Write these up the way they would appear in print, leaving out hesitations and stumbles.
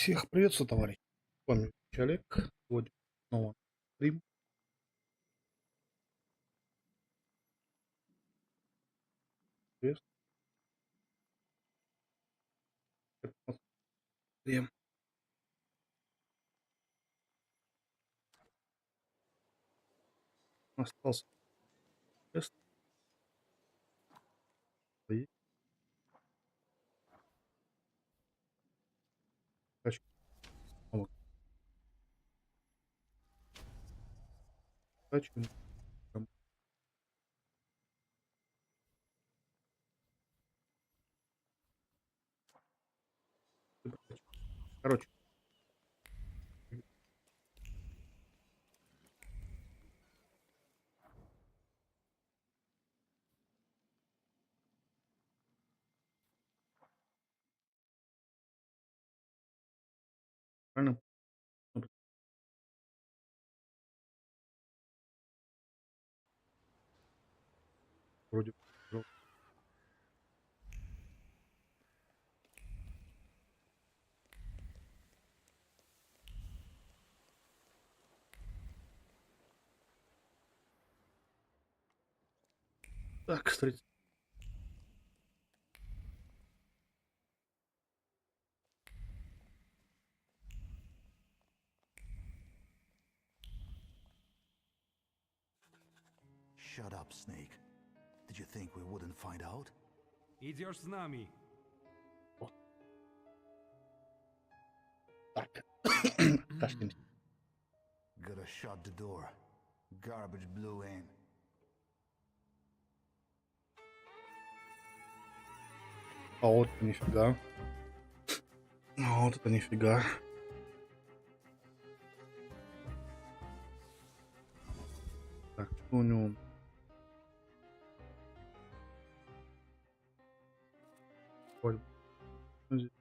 Всех приветствую, товарищ. С вами Олег. Сегодня снова стрим. Приветствую. Это у нас стрим. Остался тест. И хочу снова хочу. Короче, правильно? Вроде бы. Так, кстати, Shut up, Snake. Did you think we wouldn't find out? Идешь с нами. так. Кашлянуть. Gotta shut the door. Garbage blew in. А вот это нифига. А вот это нифига. Так, что у него? Ой, здесь.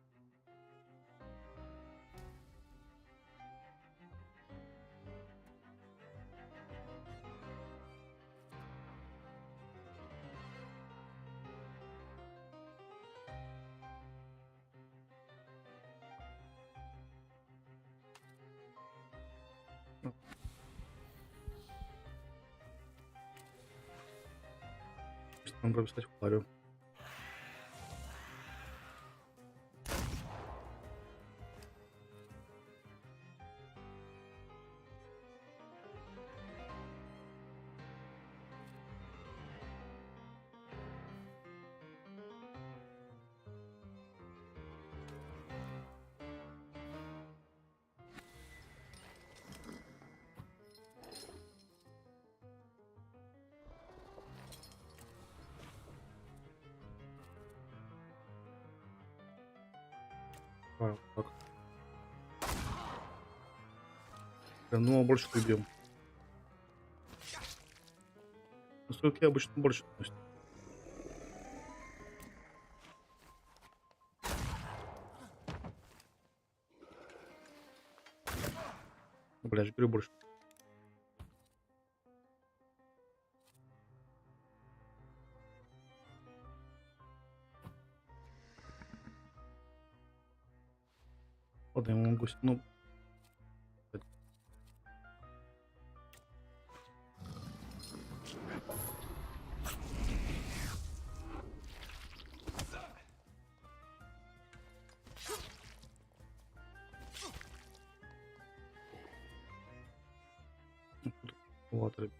Надо прописать Фларию. Так. Ну, а больше ты где? Ну, стрелки обычно больше наносят. Бля, я же говорю, больше. Ладно, я могу... Ну, ладно.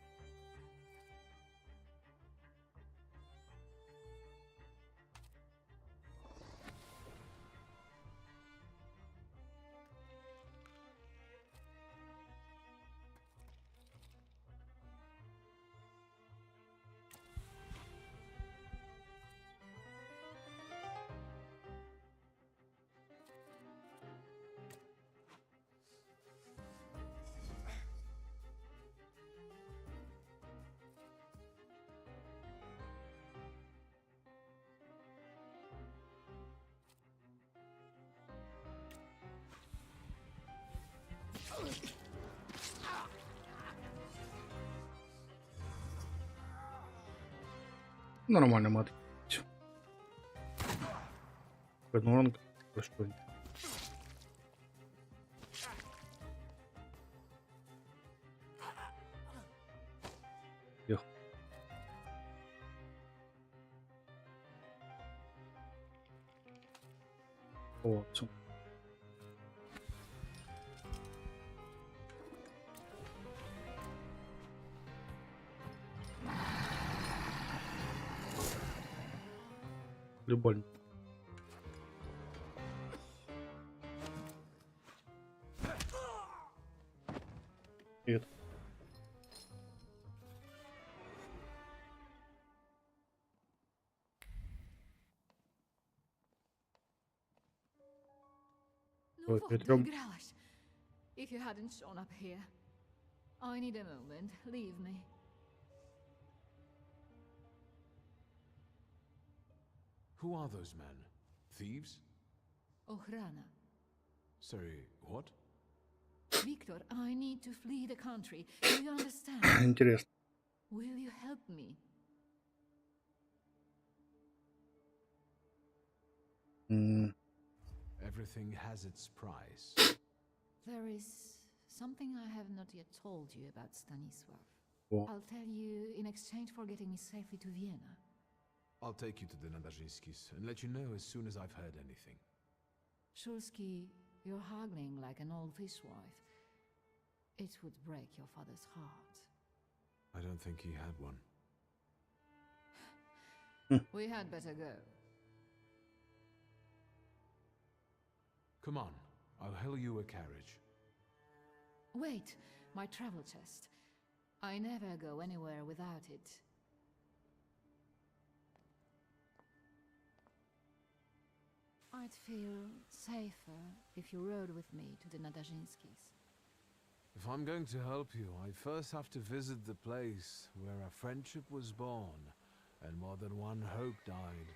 Нормально, мат. Ну, он что? Вот. Любовь. Привет. Ну Ой, вот, перетрём. доигралась. If you hadn't shown up here, I need a moment. Leave me. Who are those men? Thieves? Охрана. Sorry, what? Victor, I need to flee the country. Do you understand? Интересно. Will you help me? Everything has its price. There is something I have not yet told you about Stanisław. О, I'll tell you in exchange for getting me safely to Vienna. I'll take you to the Nadarzyńskis and let you know as soon as I've heard anything. Szulski, you're haggling like an old fishwife. It would break your father's heart. I don't think he had one. We had better go. Come on, I'll hail you a carriage. Wait, my travel chest. I never go anywhere without it. I'd feel safer if you rode with me to the Nadarzyńskis. If I'm going to help you, I first have to visit the place where a friendship was born and more than one hope died,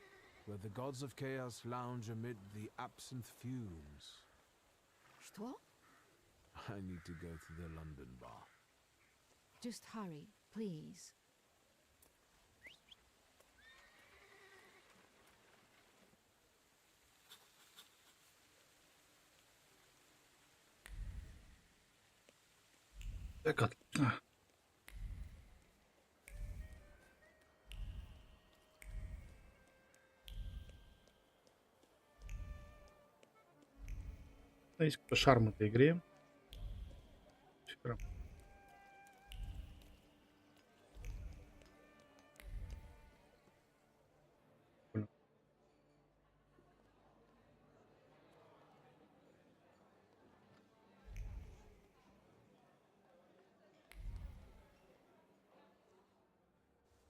where the gods of chaos lounge amid the absinthe fumes. Что? I need to go to the London bar. Just hurry, please. так отлично. Есть какой-то шарм этой игре. Прям. Прикольно.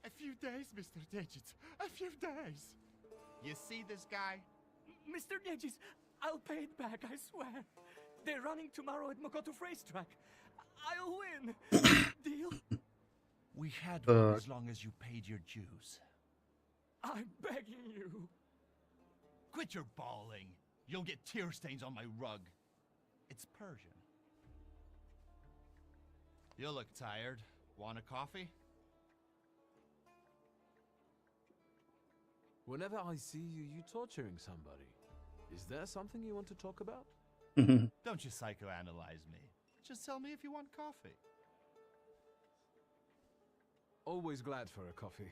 A few days, Mr. Digits. A few days. You see this guy? Mr. Nedges, I'll pay it back, I swear. They're running tomorrow at Mokotów racetrack. I'll win. Deal? We had Uh, one as long as you paid your dues. I'm begging you. Quit your bawling. You'll get tear stains on my rug. It's Persian. You look tired. Want a coffee? Whenever I see you, you torturing somebody. Is there something you want to talk about? Don't you psychoanalyze me. Just tell me if you want coffee. Always glad for a coffee.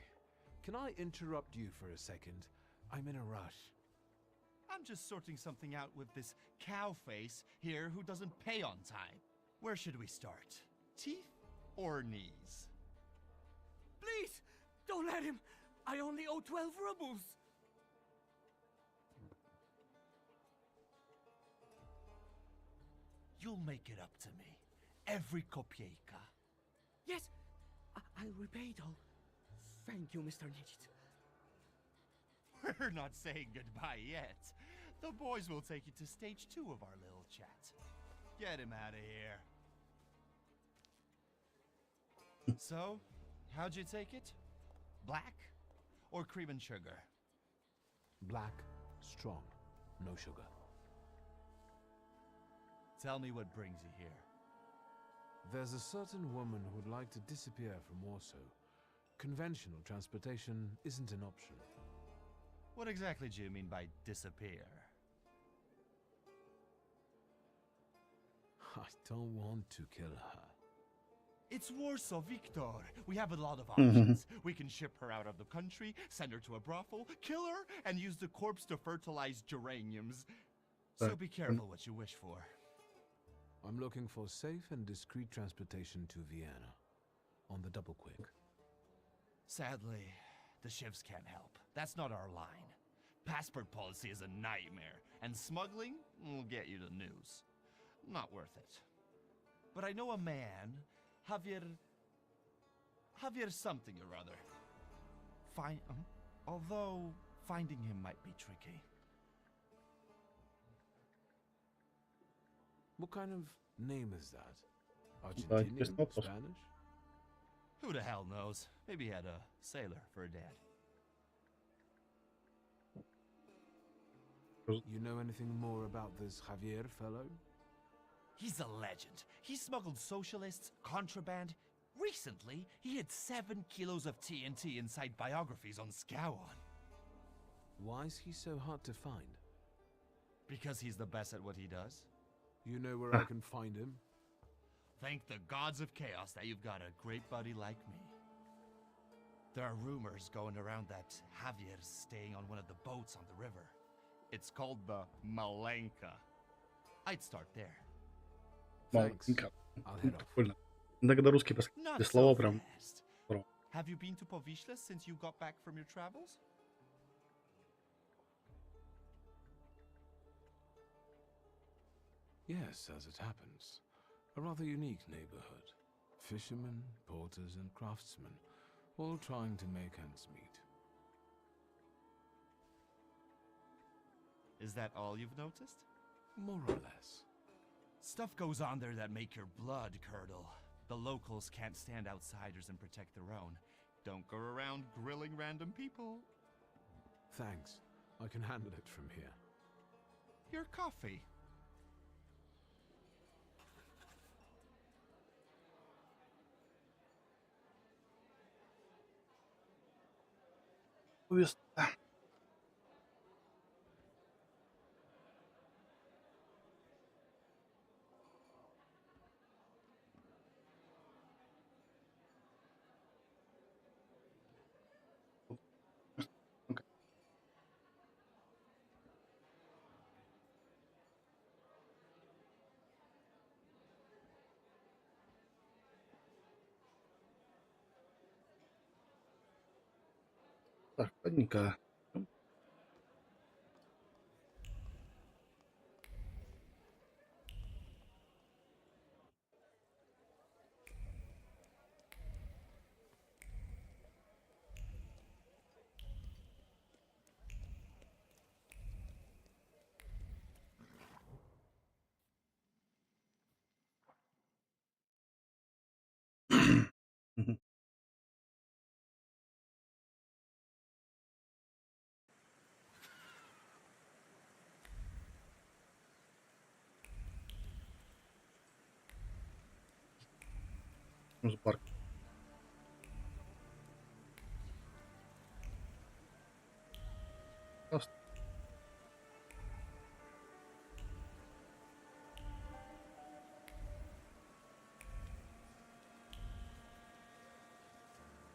Can I interrupt you for a second? I'm in a rush. I'm just sorting something out with this cow face here who doesn't pay on time. Where should we start? Teeth or knees? Please, don't let him. I only owe 12 rubles. You'll make it up to me. Every kopieka. Yes, I'll repay it all. Thank you, Mr. Nedges. We're not saying goodbye yet. The boys will take you to stage 2 of our little chat. Get him out of here. So, how'd you take it? Black or cream and sugar? Black, strong, no sugar. Tell me what brings you here. There's a certain woman who would like to disappear from Warsaw. Conventional transportation isn't an option. What exactly do you mean by disappear? I don't want to kill her. It's Warsaw, Victor. We have a lot of options. We can ship her out of the country, send her to a brothel, kill her, and use the corpse to fertilize geraniums. So be careful what you wish for. I'm looking for safe and discreet transportation to Vienna. On the double quick. Sadly, the shivs can't help. That's not our line. Passport policy is a nightmare, and smuggling will get you the news. Not worth it. But I know a man, Javier something or other. Although finding him might be tricky. What kind of name is that? Да, интересный Argentinian? вопрос. Spanish? Who the hell knows? Maybe he had a sailor for a dad. You know anything more about this Javier fellow? He's a legend. He smuggled socialists, contraband. Recently, he hid 7 kilos of TNT inside biographies on Scowan. Why is he so hard to find? Because he's the best at what he does. You know where I can find him? Thank the gods of chaos that you've got a great buddy like me. There are rumors going around that Javier's staying on one of the boats on the river. It's called the Malenka. I'd start there. Thanks. Маленько. I'll head off. Прикольно. Иногда русские Not слова so прям... fast. здорово. Have you been to Povishla since you got back from your travels? Yes, as it happens. A rather unique neighborhood. Fishermen, porters, and craftsmen, all trying to make ends meet. Is that all you've noticed? More or less. Stuff goes on there that make your blood curdle. The locals can't stand outsiders and protect their own. Don't go around grilling random people. Thanks. I can handle it from here. Your coffee. Повеста. Так, ладненько. Мгм. Парк. Просто.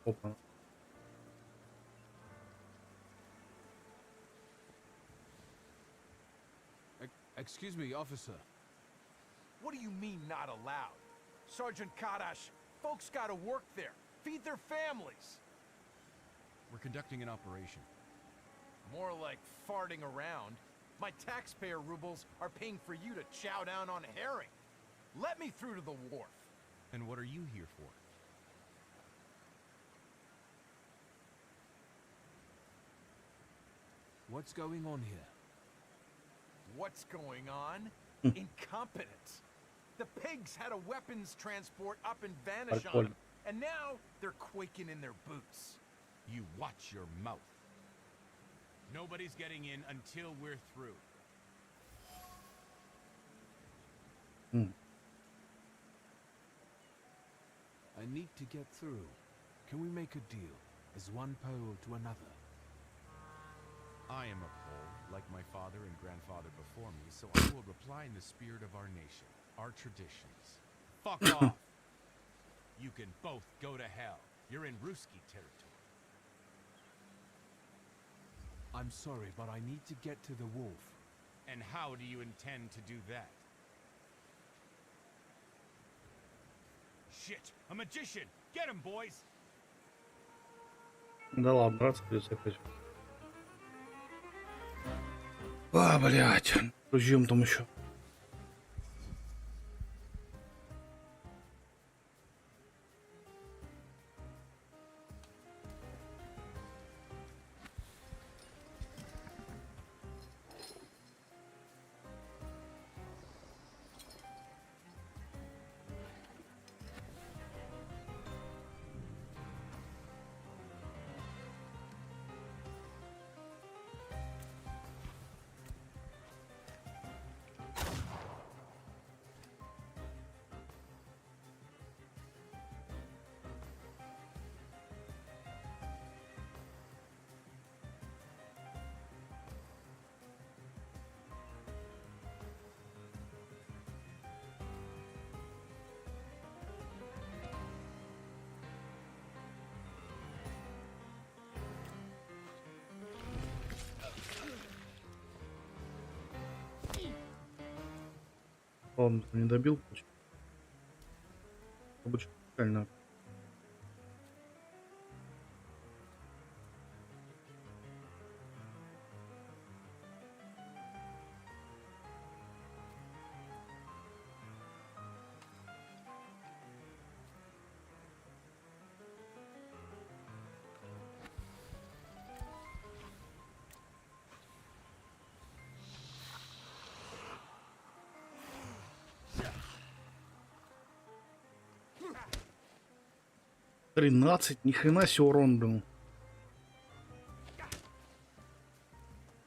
Опа. Excuse me, officer. What do you mean not allowed? Sergeant Kadash, folks gotta work there, feed their families. We're conducting an operation. More like farting around. My taxpayer rubles are paying for you to chow down on herring. Let me through to the wharf. And what are you here for? What's going on here? What's going on? Incompetence. The pigs had a weapons transport up and vanish on them, and now they're quaking in their boots. You watch your mouth. Nobody's getting in until we're through. I need to get through. Can we make a deal? As one pole to another? I am a Pole, like my father and grandfather before me, so I will reply in the spirit of our nation, our traditions. Fuck off! You can both go to hell. You're in Ruski territory. I'm sorry, but I need to get to the wharf. And how do you intend to do that? Shit, a magician! Get him, boys! Да ладно, драться придется опять. А, блядь. Ждем там еще. Ладно, не добил. Обычно правильно. $13, ни хрена себе урон, блин.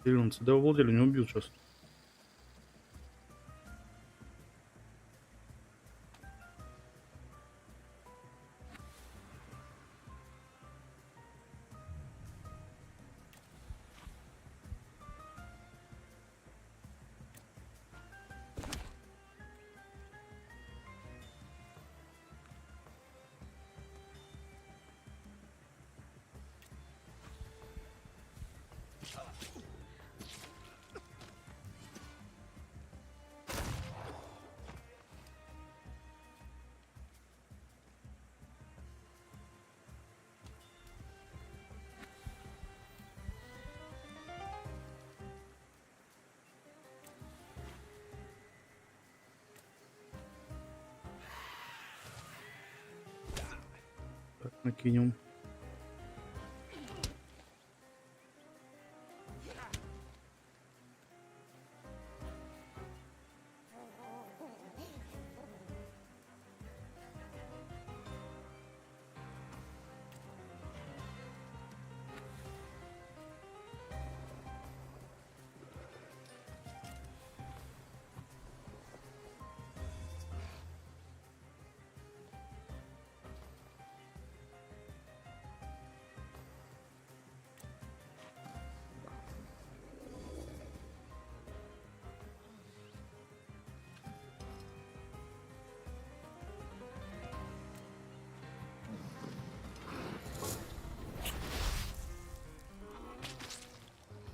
14, да владели, не убил сейчас. Так, накинем.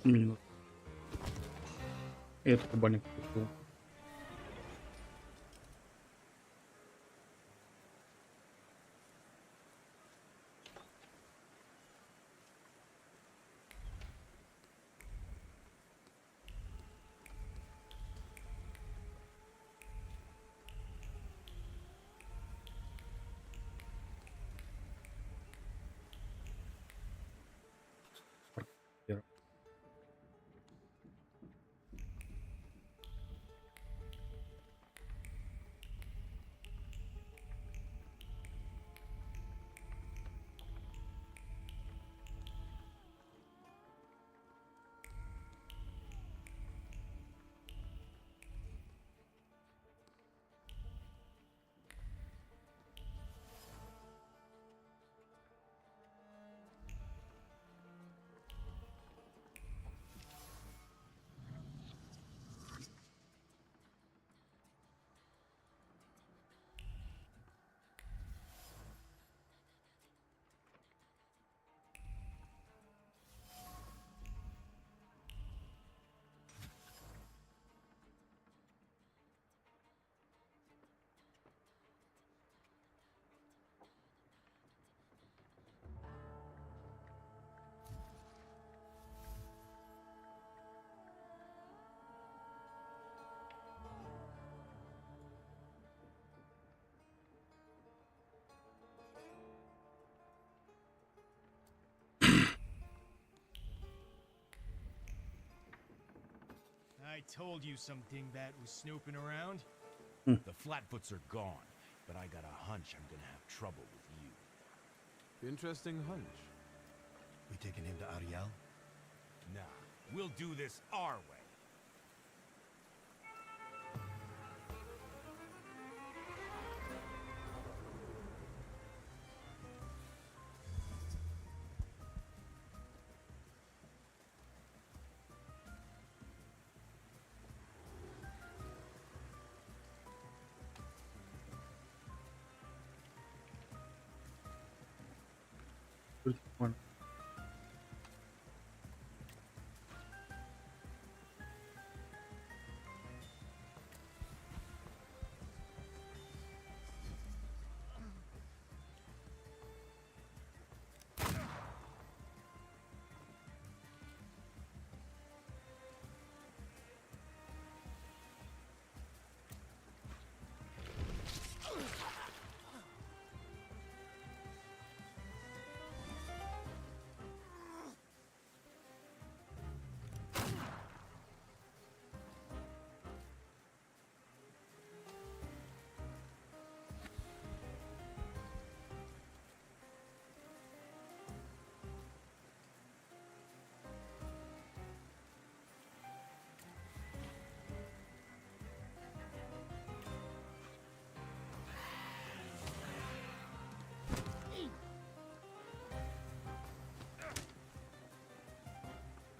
Минус. И это кабаник пришел. I told you some dingbat was snooping around. The Flatfoots are gone, but I got a hunch I'm gonna have trouble with you. Interesting hunch. We taking him to Ariel? Nah, we'll do this our way. One.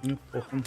Неплохо.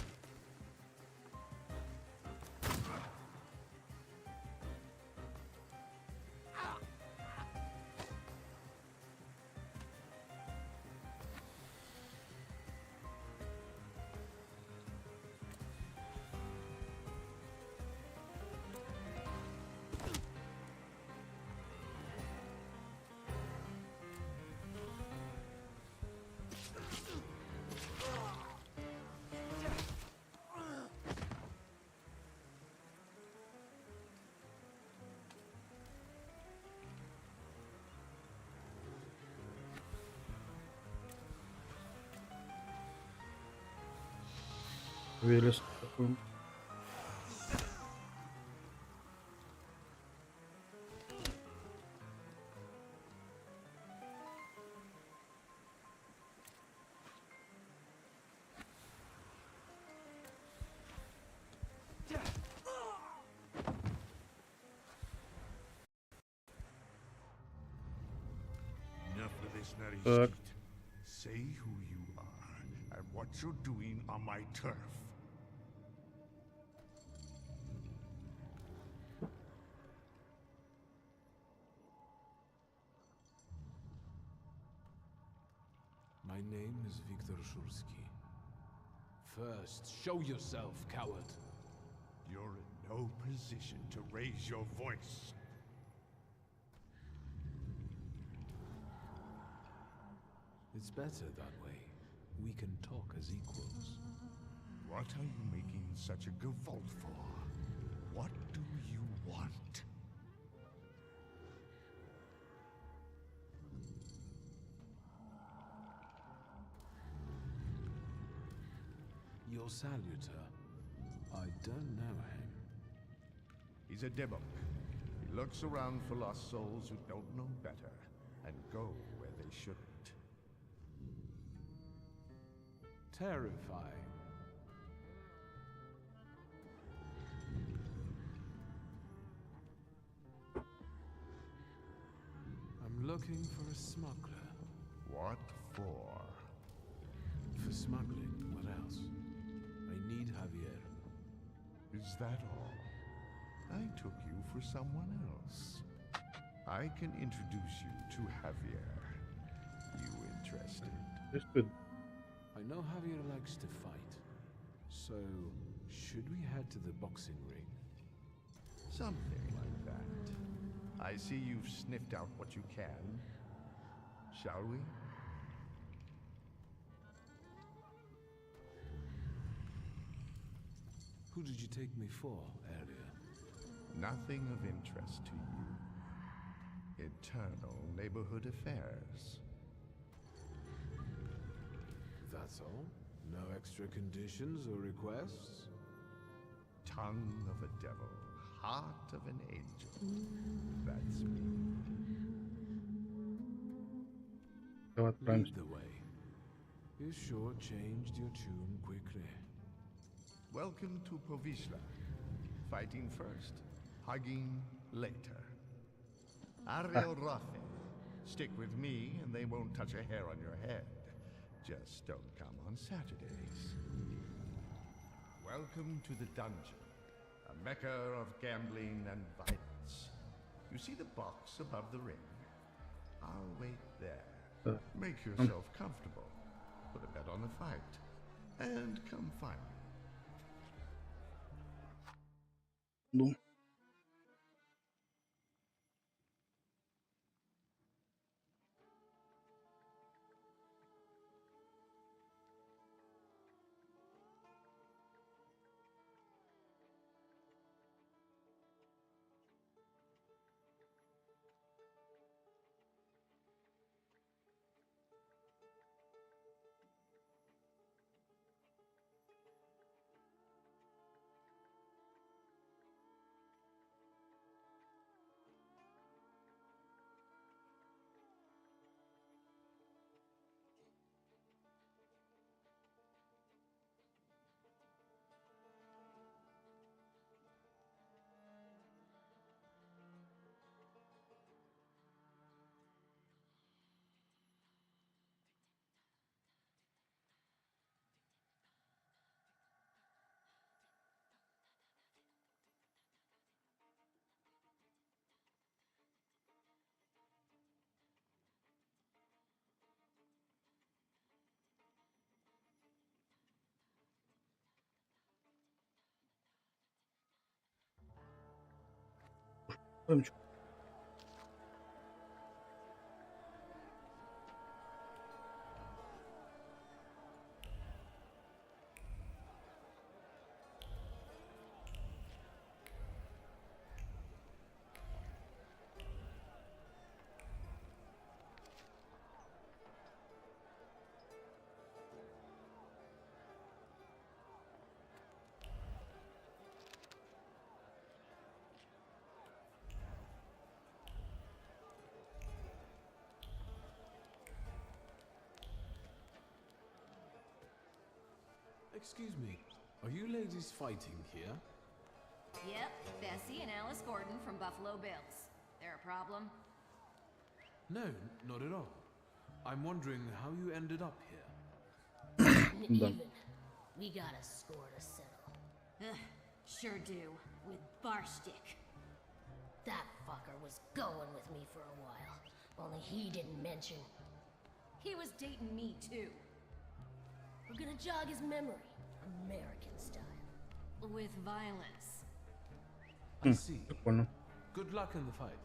Велес такой. Enough of this nutty Так. shit. Say who you are and what you're doing on my turf. My name is Viktor Shulsky. First, show yourself, coward. You're in no position to raise your voice. It's better that way. We can talk as equals. What are you making such a gavolt for? What do you want? Your salutor. I don't know him. He's a debug. He looks around for lost souls who don't know better and go where they shouldn't. Terrifying. I'm looking for a smuggler. What for? For smuggling, what else? I need Javier. Is that all? I took you for someone else. I can introduce you to Javier. You interested? It's good. I know Javier likes to fight. So, should we head to the boxing ring? Something like that. I see you've sniffed out what you can. Shall we? Who did you take me for earlier? Nothing of interest to you. Internal neighborhood affairs. That's all? No extra conditions or requests? tongue of a devil, heart of an angel. That's me. Давай Lead отправимся. the way. You sure changed your tune quickly. Welcome to Povishla. Fighting first, hugging later. Ariel Rafe. Stick with me and they won't touch a hair on your head. Just don't come on Saturdays. Welcome to the dungeon, a mecca of gambling and violence. You see the box above the ring? I'll wait there. Make yourself comfortable. Put a bet on the fight. And come find me. Ну. Рыночку. Excuse me, are you ladies fighting here? Yep, Bessie and Alice Gordon from Buffalo Bills. There a problem? No, not at all. I'm wondering how you ended up here. Even. We got a score to settle. Ugh, sure do. With Barstick. That fucker was going with me for a while. Only he didn't mention. He was dating me too. We're gonna jog his memory. American style. With violence. I see. Прикольно. Good luck in the fight.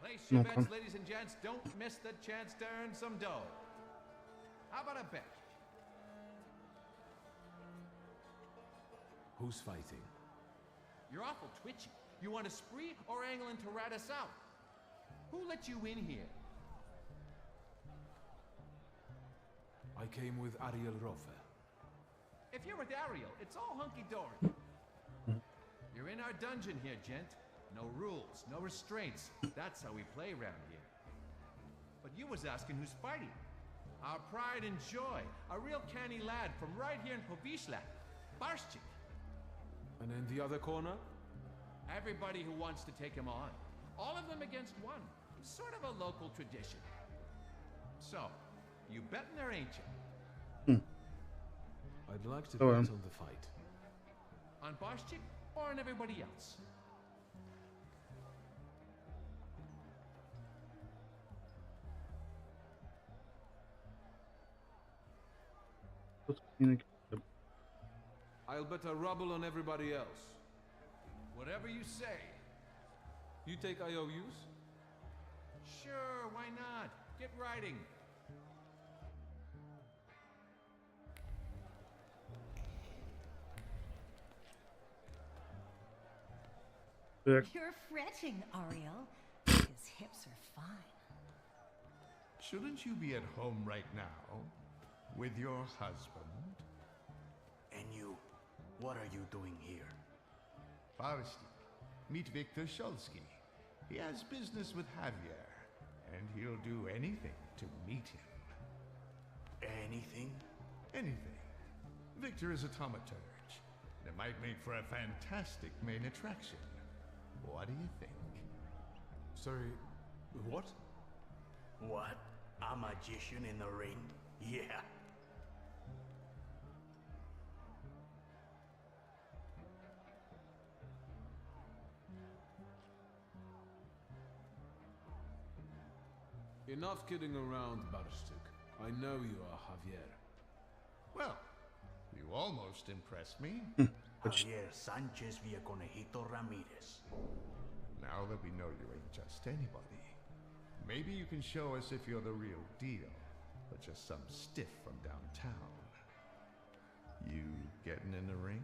Place your Ну-ка. bets, ladies and gents. Don't miss the chance to earn some dough. How about a bet? Who's fighting? You're awful twitchy. You want a spree or angling to rat us out? Who let you in here? I came with Ariel Rofe. If you're with Ariel, it's all hunky-dory. You're in our dungeon here, gent. No rules, no restraints. That's how we play around here. But you was asking who's fighting. Our pride and joy. A real canny lad from right here in Povishla. Barshchik. And in the other corner? Everybody who wants to take him on. All of them against one. Sort of a local tradition. So, you betting there, ain't you? I'd like to Давай. bet on the fight. On Barshchik or on everybody else? I'll bet a ruble on everybody else. Whatever you say. You take IOUs? Sure, why not? Get writing. You're fretting, Ariel. His hips are fine. Shouldn't you be at home right now? With your husband? And you, what are you doing here? Farstik, meet Victor Shulsky. He has business with Javier, and he'll do anything to meet him. Anything? Anything. Victor is a Thaumaturge, and it might make for a fantastic main attraction. What do you think? Sorry, what? What? A magician in the ring? Yeah. Enough kidding around, Barstik. I know you are Javier. Well, you almost impressed me. Javier Sanchez Villaconejito Ramirez. Now that we know you ain't just anybody, maybe you can show us if you're the real deal, or just some stiff from downtown. You getting in the ring?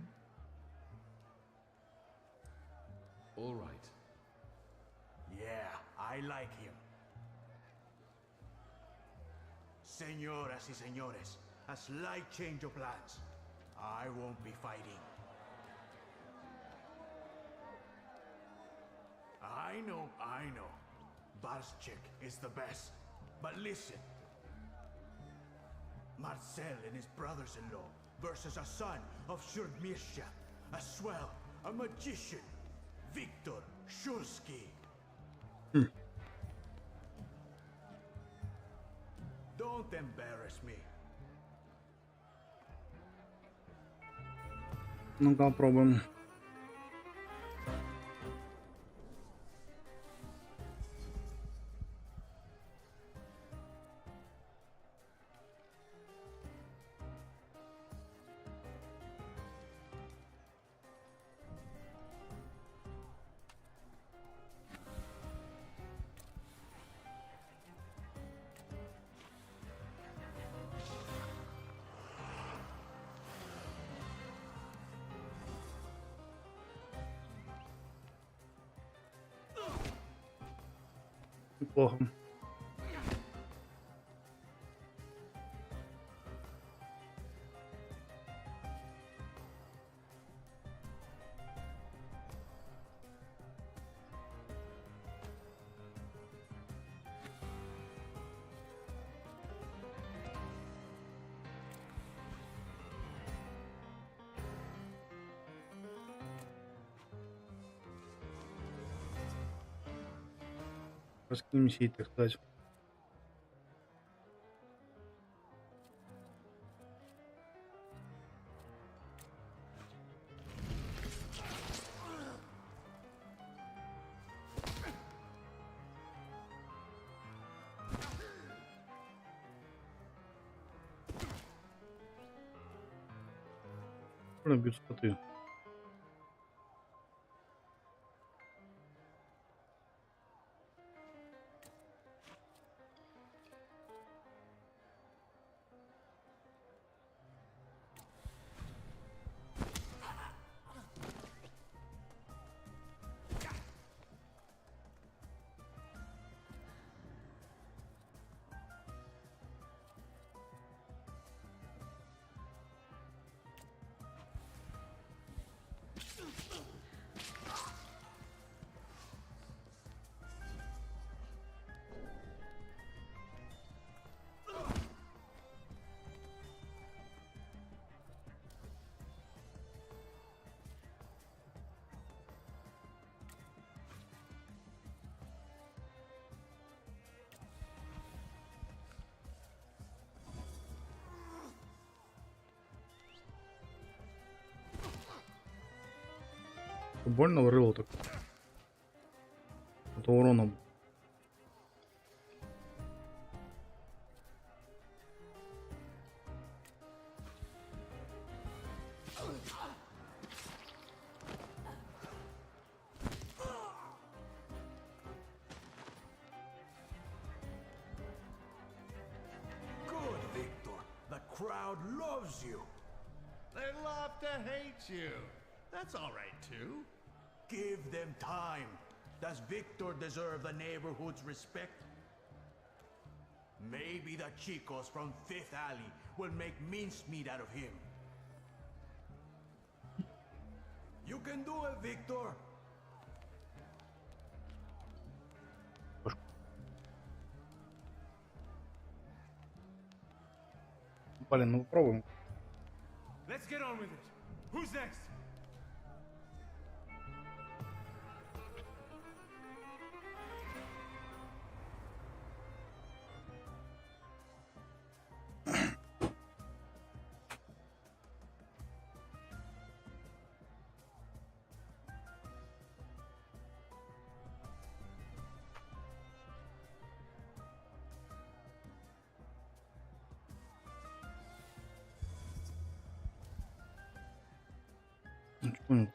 All right. Yeah, I like him. Señoras y señores, a slight change of plans. I won't be fighting. I know. Barschek is the best. But listen. Marcel and his brothers-in-law versus a son of Shurmirsha, a swell, a magician, Victor Shulsky. Don't embarrass me. Ну-ка, попробуем. Неплохо. Раскинемся, так сказать. Бьют скоты. Больно врыло так. Это уроном. crowd loves you. They love to hate you. That's all right, too. Give them time. Does Victor deserve the neighborhood's respect? Maybe the chicos from Fifth Alley will make mincemeat out of him. You can do it, Victor. Блин, ну попробуем. Let's get on with it. Who's next? Понял.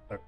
Так,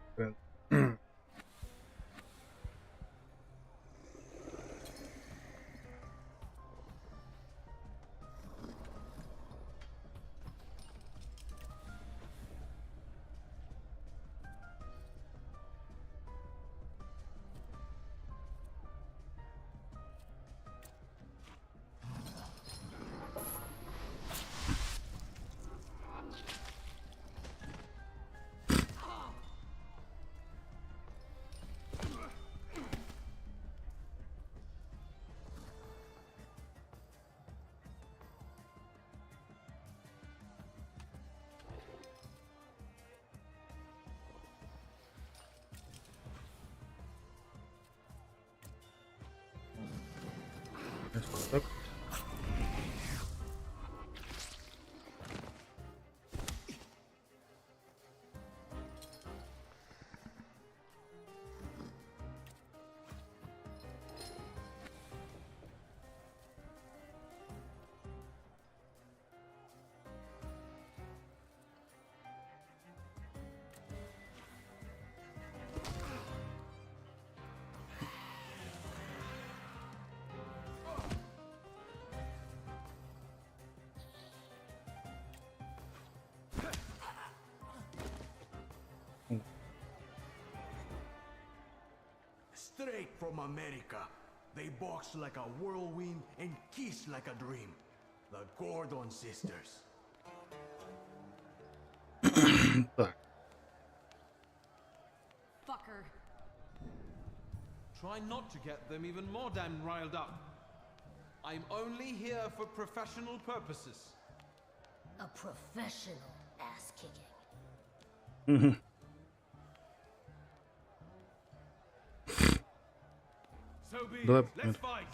так. Straight from America. They box like a whirlwind and kiss like a dream. The Gordon sisters. Так. Fucker. Try not to get them even more damn riled up. I'm only here for professional purposes. A professional ass kicking. So be Давай, it. Let's fight.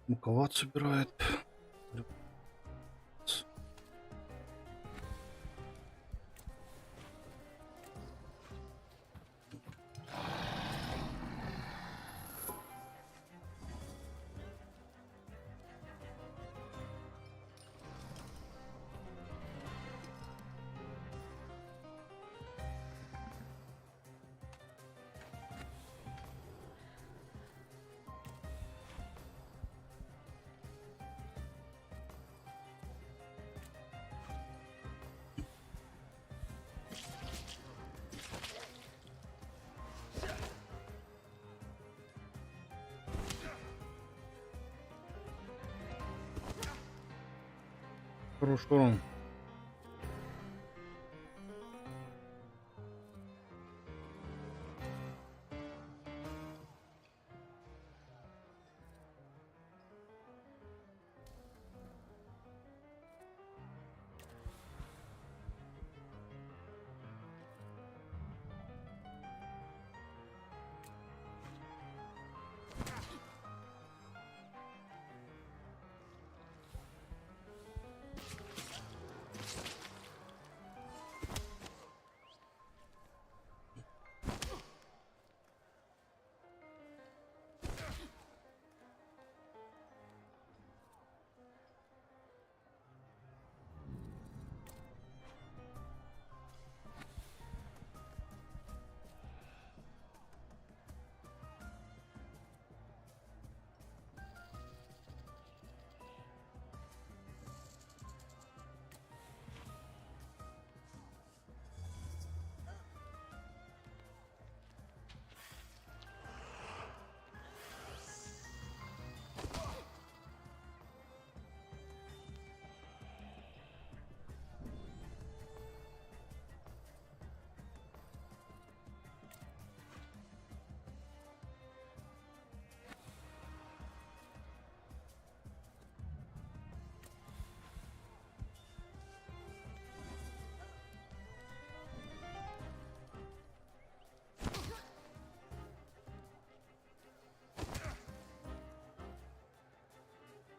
Муковат собирает. Хороший урон.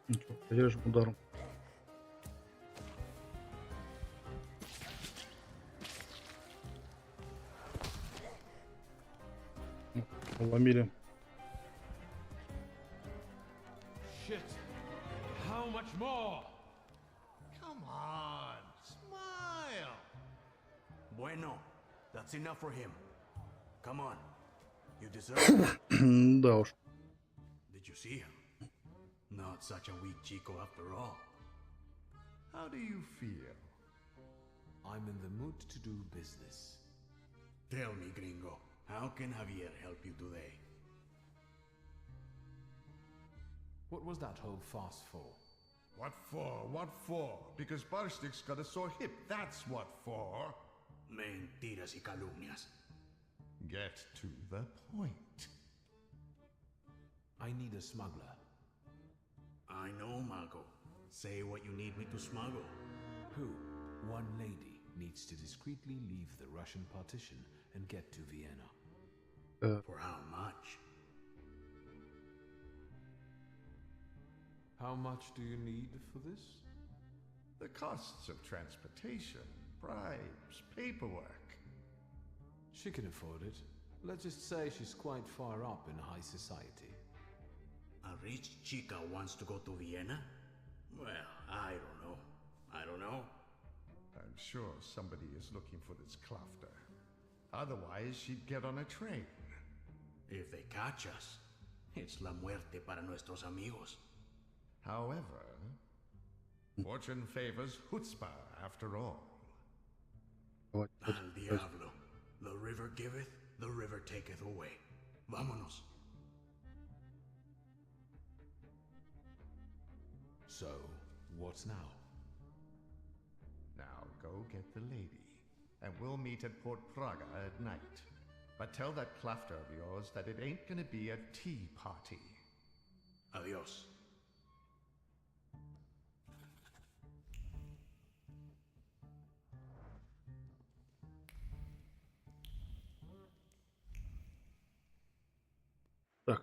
Ничего, поддержим ударом. Ломили. Shit. How much more? Come on, smile. Bueno, that's enough for him. Come on, you deserve it. Да уж. Did you see him? Not such a weak Chico after all. How do you feel? I'm in the mood to do business. Tell me, gringo, how can Javier help you today? What was that whole farce for? What for? What for? Because Barstik's got a sore hip, that's what for. Mentiras y calumnias. Get to the point. I need a smuggler. I know, Mago. Say what you need me to smuggle. Who? One lady needs to discreetly leave the Russian partition and get to Vienna. For how much? How much do you need for this? The costs of transportation, bribes, paperwork. She can afford it. Let's just say she's quite far up in high society. A rich chica wants to go to Vienna? Well, I don't know. I'm sure somebody is looking for this Klafter. Otherwise, she'd get on a train. If they catch us, it's la muerte para nuestros amigos. However, fortune favors chutzpah after all. Al diablo. The river giveth, the river taketh away. Vámonos. So, what now? Now go get the lady, and we'll meet at Port Praga at night. But tell that clafter of yours that it ain't gonna be a tea party. Adios. Так.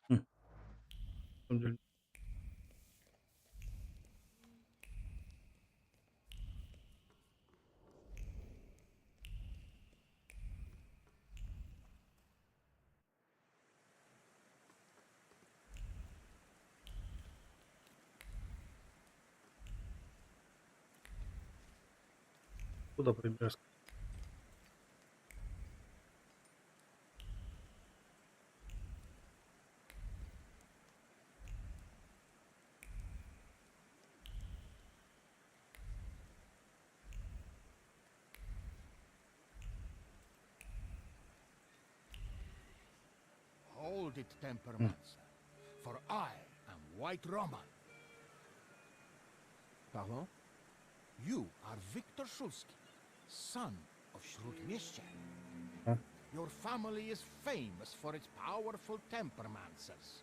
На самом деле. Куда прибежать? Hold it, Tempermancer, for I am White Roman. Pardon? You are Victor Shulsky, son of Shrutmiesha. Huh? Your family is famous for its powerful Tempermancers.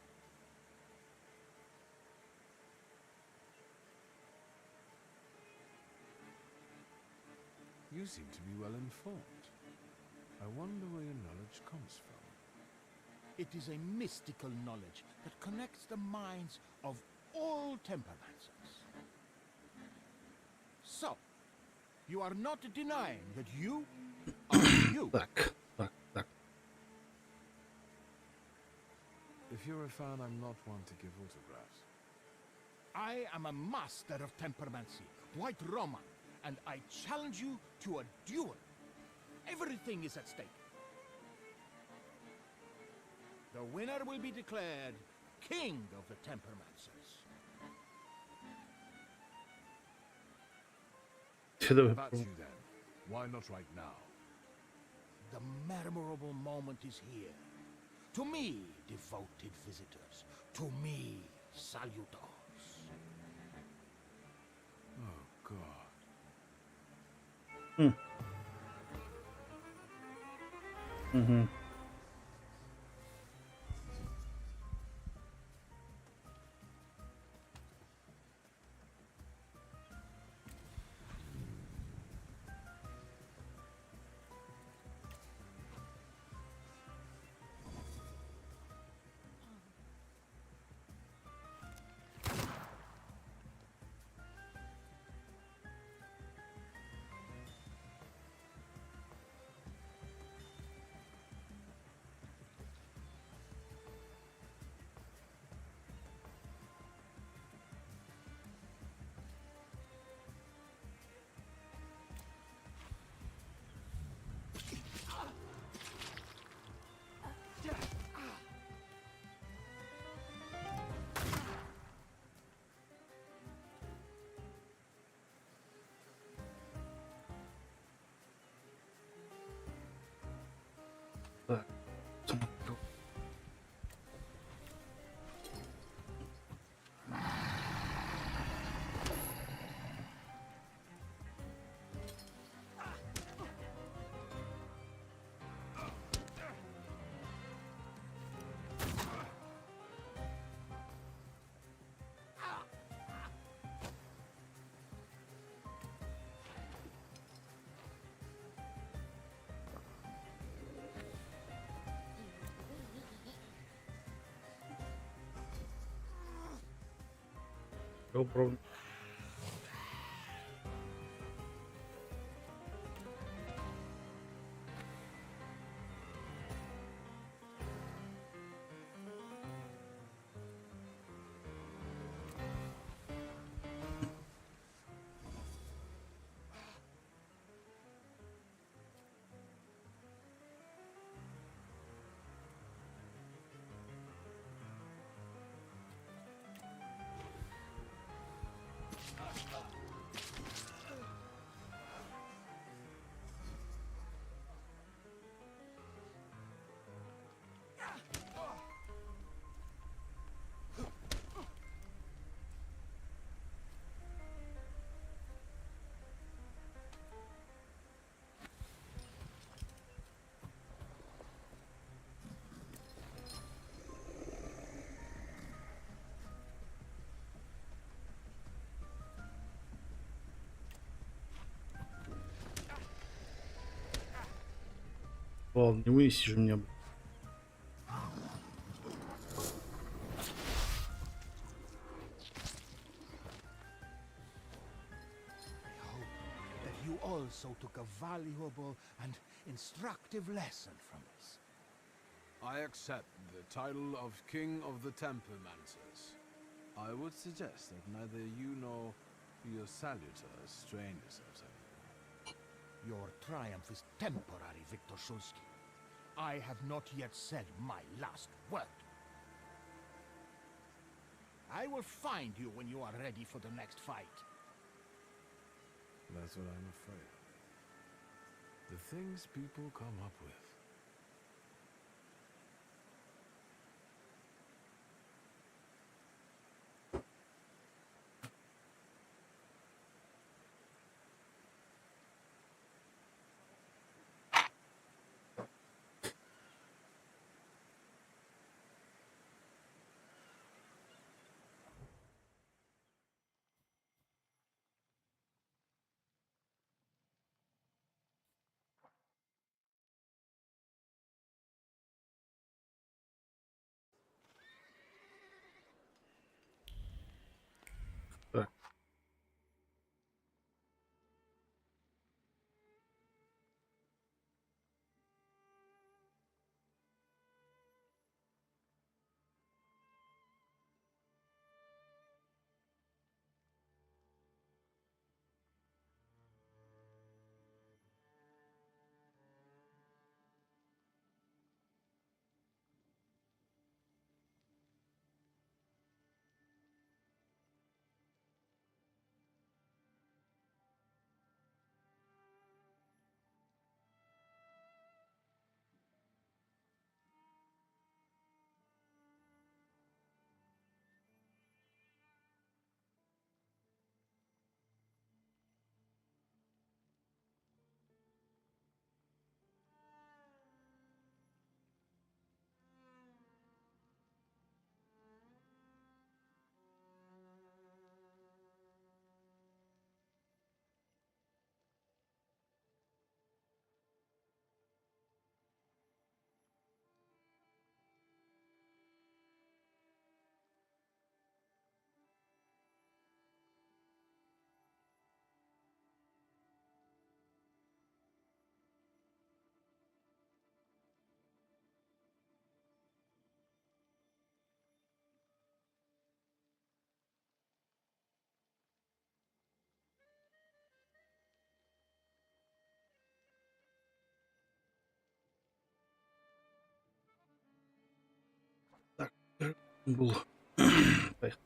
You seem to be well informed. I wonder where your knowledge comes from. It is a mystical knowledge that connects the minds of all Tempermancers. So, you are not denying that you are you. Так. If you're a fan, I'm not one to give autographs. I am a master of Tempermancy, White Roman, and I challenge you to a duel. Everything is at stake. The winner will be declared King of the Tempermancers. That's you then. Why not right now? The memorable moment is here. To me, devoted visitors. To me, salutors. Oh, God. Mm-hmm. Так. No problem. Ладно, не вынеси же меня. That you also took a valuable and instructive lesson from us. I accept the title of King of the Tempermancers. I would suggest that neither you nor your salutor strain yourselves anymore. Your triumph is temporary, Victor Shulsky. I have not yet said my last word. I will find you when you are ready for the next fight. That's what I'm afraid of. The things people come up with. Так. Так, был. Поехали.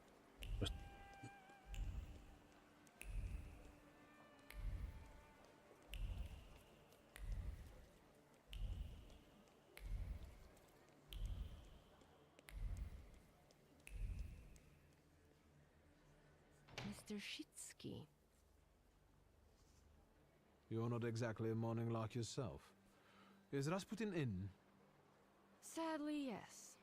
Mr. Shitsky. You're not exactly a morning lark yourself. Is Rasputin in? Sadly, yes.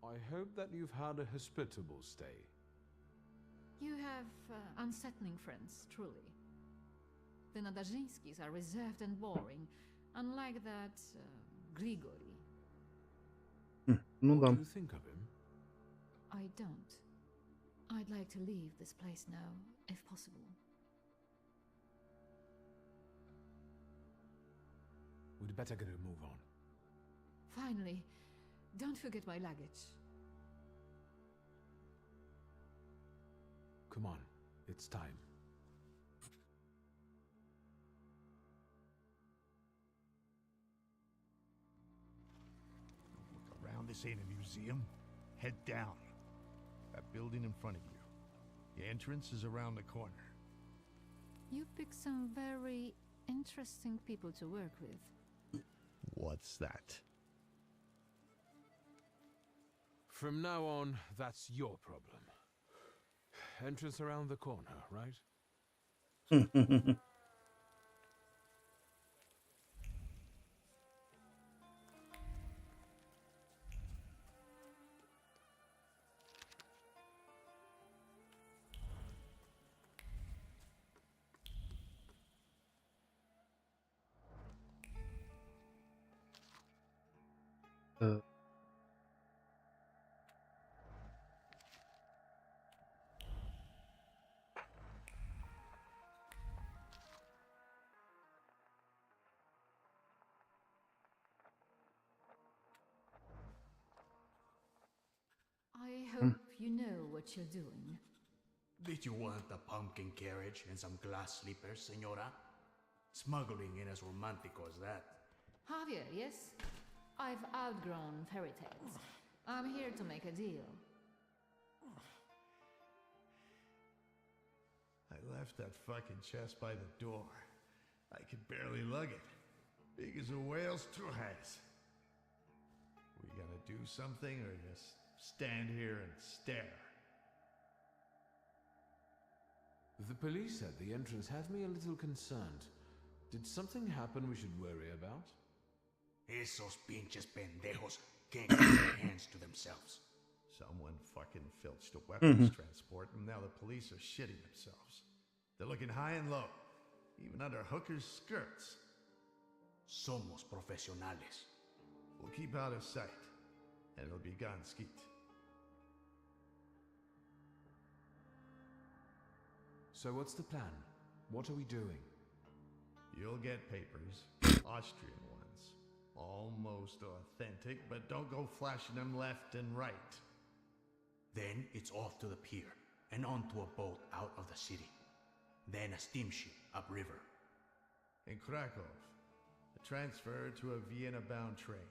I hope that you've had a hospitable stay. You have unsettling friends, truly. The Nadazhinskis are reserved and boring, unlike that Grigory. Ну What да. do you think of him? I don't. I'd like to leave this place now, if possible. We'd better get a move on. Finally, don't forget my luggage. Come on, it's time. Look around, this ain't a museum. Head down. That building in front of you. The entrance is around the corner. You pick some very interesting people to work with. What's that? From now on, that's your problem. Entrance around the corner, right? what you're doing. Did you want a pumpkin carriage and some glass slippers, senora? Smuggling ain't as romantico as that. Javier, yes? I've outgrown fairy tales. I'm here to make a deal. I left that fucking chest by the door. I could barely lug it. Big as a whale's has. We gonna do something or just stand here and stare? The police at the entrance have me a little concerned. Did something happen we should worry about? Esos pinches pendejos can't keep their hands to themselves. Someone fucking filched a weapons transport and now the police are shitting themselves. They're looking high and low, even under hookers' skirts. Somos profesionales. We'll keep out of sight, and it'll be gone skeet. So what's the plan? What are we doing? You'll get papers, Austrian ones. Almost authentic, but don't go flashing them left and right. Then it's off to the pier and onto a boat out of the city. Then a steamship upriver. In Krakow, a transfer to a Vienna-bound train.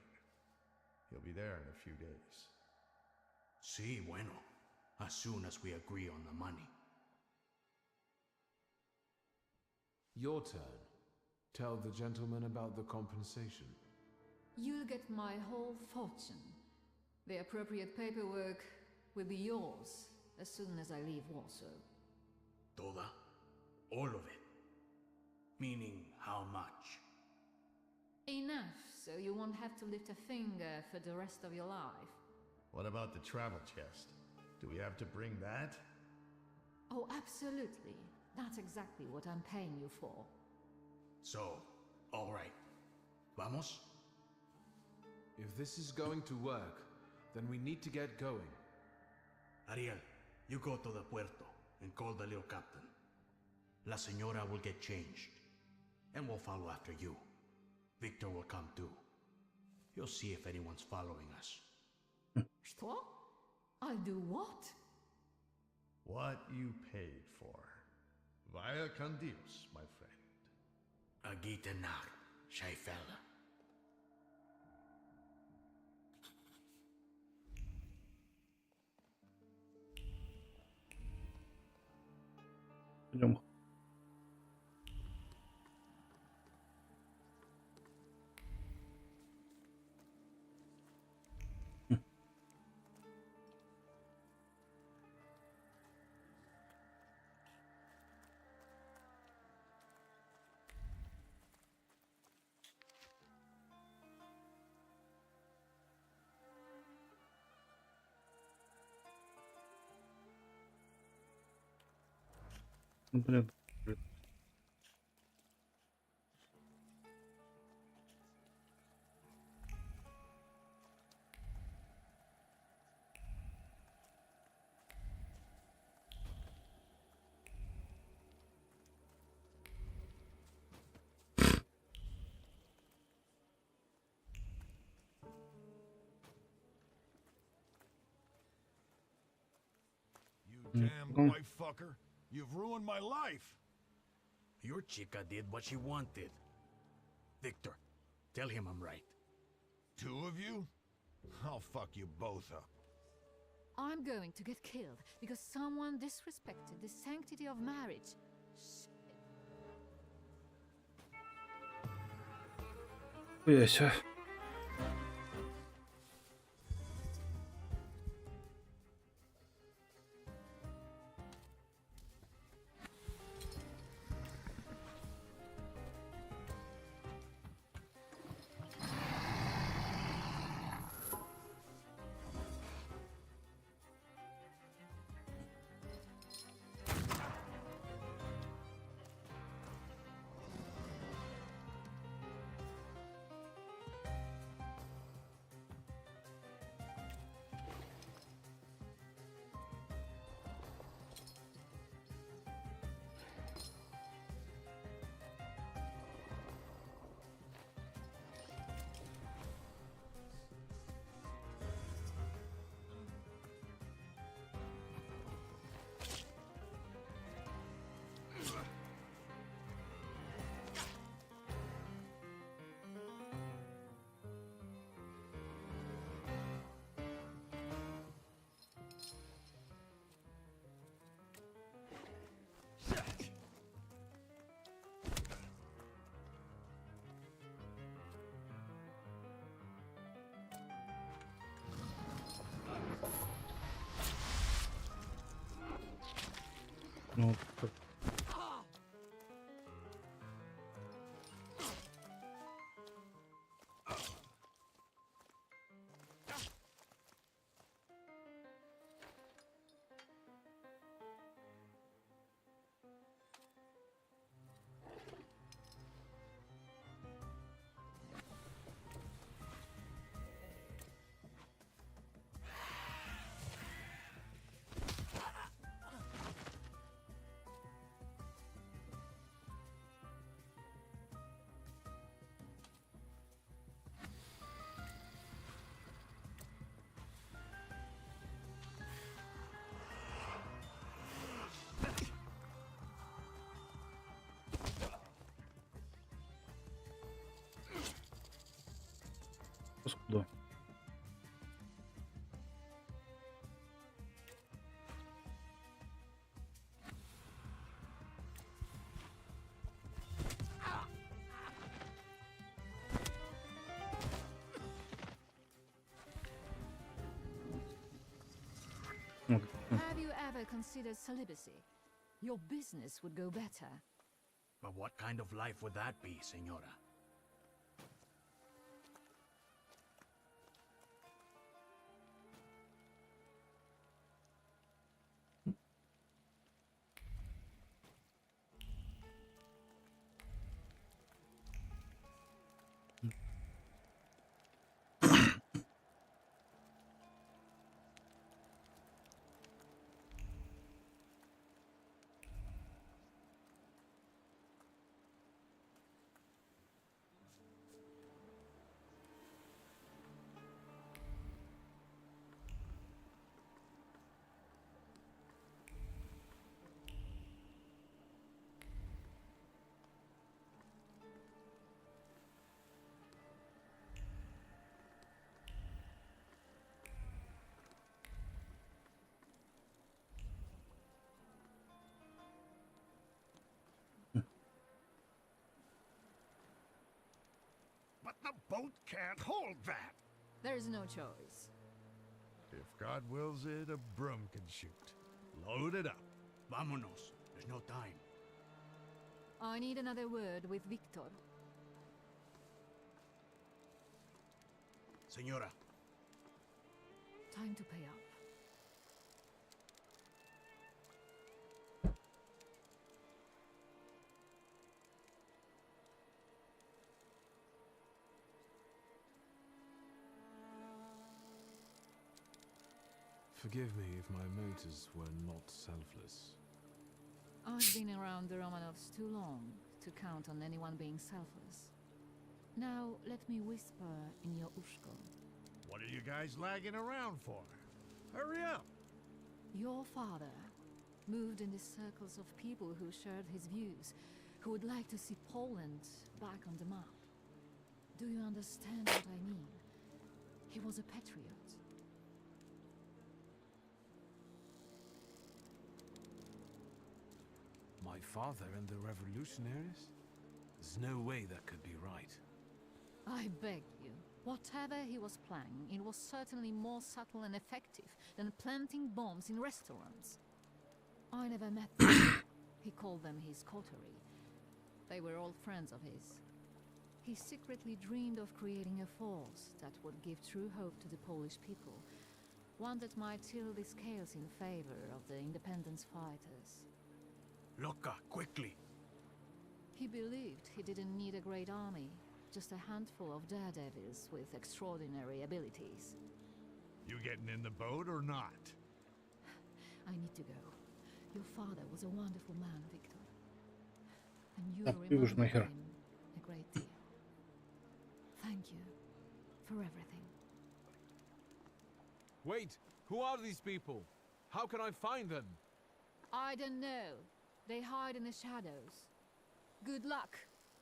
He'll be there in a few days. Sí, bueno. As soon as we agree on the money. Your turn. Tell the gentleman about the compensation. You'll get my whole fortune. The appropriate paperwork will be yours as soon as I leave Warsaw. Toda? All of it? Meaning how much? Enough, so you won't have to lift a finger for the rest of your life. What about the travel chest? Do we have to bring that? Oh, absolutely. That's exactly what I'm paying you for. So, all right. Vamos? If this is going to work, then we need to get going. Ariel, you go to the puerto and call the little captain. La Señora will get changed, and we'll follow after you. Victor will come too. You'll see if anyone's following us. Что? I'll do what? What you paid for. Vaya con Dios, my friend. A gute Nacht, Scheifella. Идем. Блин. You damn white fucker. You've ruined my life. Your chica did what she wanted. Victor, tell him I'm right. Two of you? I'll fuck you both up. I'm going to get killed because someone disrespected the sanctity of marriage. Яся. Ну, как- Куда? Have you ever considered celibacy? Your business would go better. But what kind of life would that be, Senora? But the boat can't hold that. There's no choice. If God wills it, a broom can shoot. Load it up. Vámonos. There's no time. I need another word with Victor. Senora. Time to pay up. Forgive me if my motives were not selfless. I've been around the Romanovs too long to count on anyone being selfless. Now, let me whisper in your ushko. What are you guys lagging around for? Hurry up! Your father moved in the circles of people who shared his views, who would like to see Poland back on the map. Do you understand what I mean? He was a patriot. My father and the revolutionaries? There's no way that could be right. I beg you. Whatever he was planning, it was certainly more subtle and effective than planting bombs in restaurants. I never met them. He called them his coterie. They were all friends of his. He secretly dreamed of creating a force that would give true hope to the Polish people, one that might tilt the scales in favor of the independence fighters. Loca, quickly. He believed he didn't need a great army, just a handful of daredevils with extraordinary abilities. You getting in the boat or not? I need to go. Your father was a wonderful man, Victor. And you Так, ты уж remember нахер. him a great deal. Thank you for everything. Wait! Who are these people? How can I find them? I don't know. They hide in the shadows. Good luck.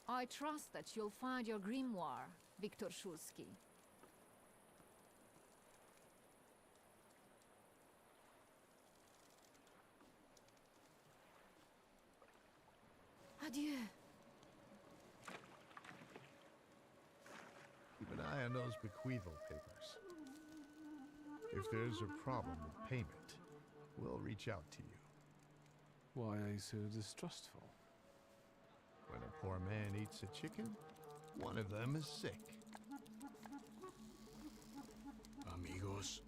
I trust that you'll find your grimoire, Viktor Szulski. Adieu. Keep an eye on those bequeathal papers. If there's a problem with payment, we'll reach out to you. Why are you so distrustful? When a poor man eats a chicken, one of them is sick. Amigos.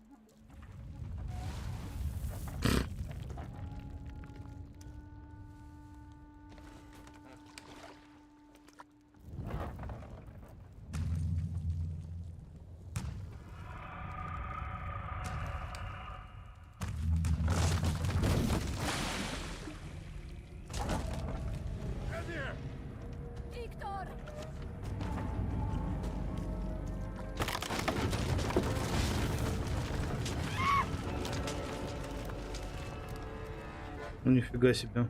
Victor! Ну нифига себе.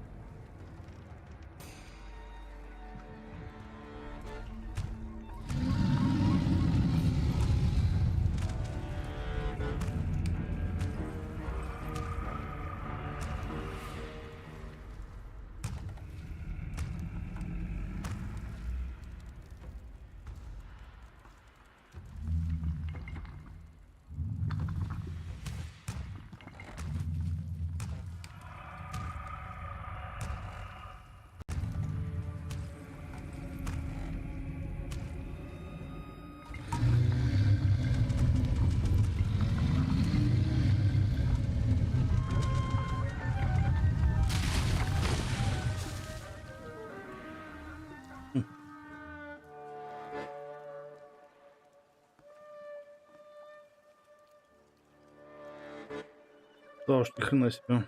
Да уж, ни хрена себе.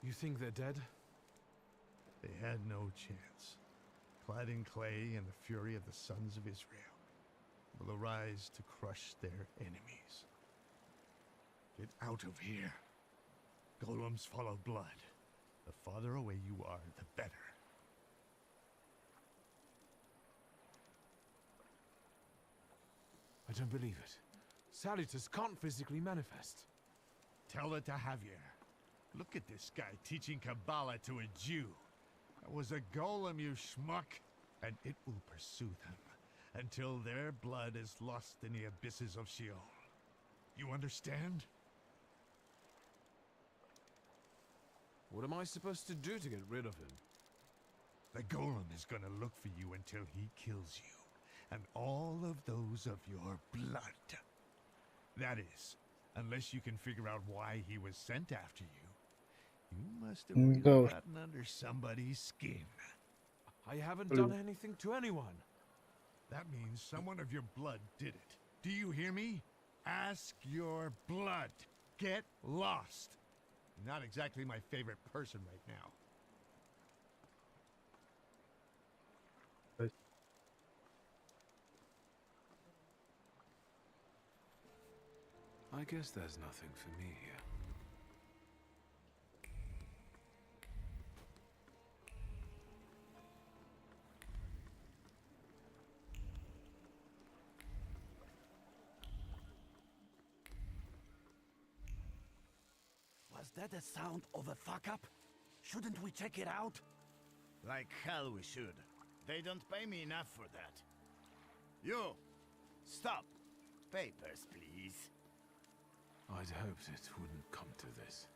You think they're dead? They had no chance. Clad in clay and the fury of the sons of Israel will arise to crush their enemies. Get out of here. Golems follow blood. The farther away you are, the better. I don't believe it. Saluters can't physically manifest. Tell it to Javier. Look at this guy teaching Kabbalah to a Jew. That was a golem, you schmuck. And it will pursue them until their blood is lost in the abysses of Sheol. You understand? What am I supposed to do to get rid of him? The golem is gonna look for you until he kills you. And all of those of your blood. That is, unless you can figure out why he was sent after you. You must have really gotten under somebody's skin. I haven't done anything to anyone. That means someone of your blood did it. Do you hear me? Ask your blood. Get lost. Not exactly my favorite person right now. I guess there's nothing for me here. Was that the sound of a fuck-up? Shouldn't we check it out? Like hell we should. They don't pay me enough for that. You! Stop! Papers, please. I'd hoped it wouldn't come to this.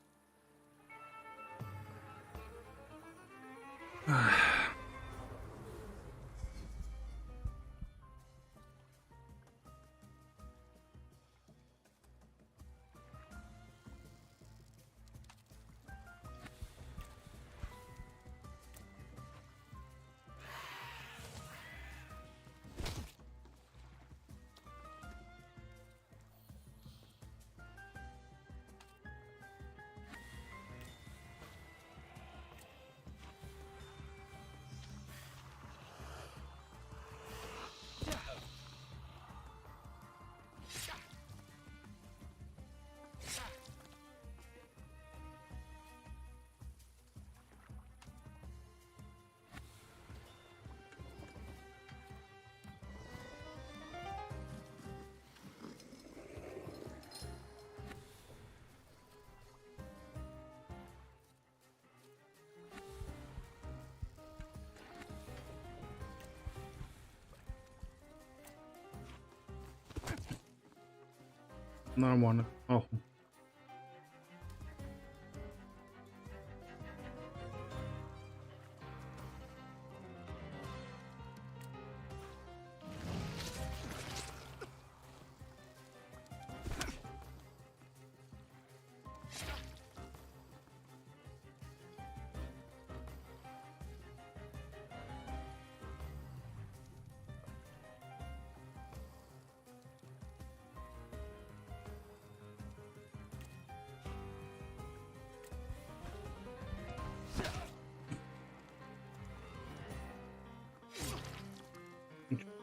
Нормально. Аху.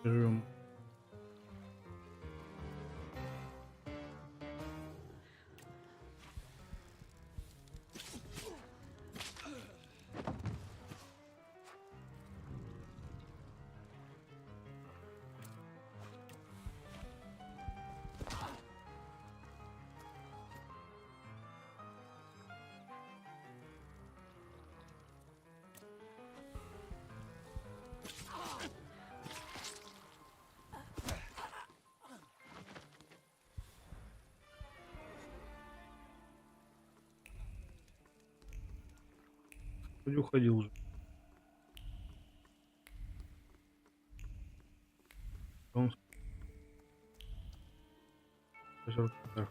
Живем. Вроде уходил уже. Он... Да.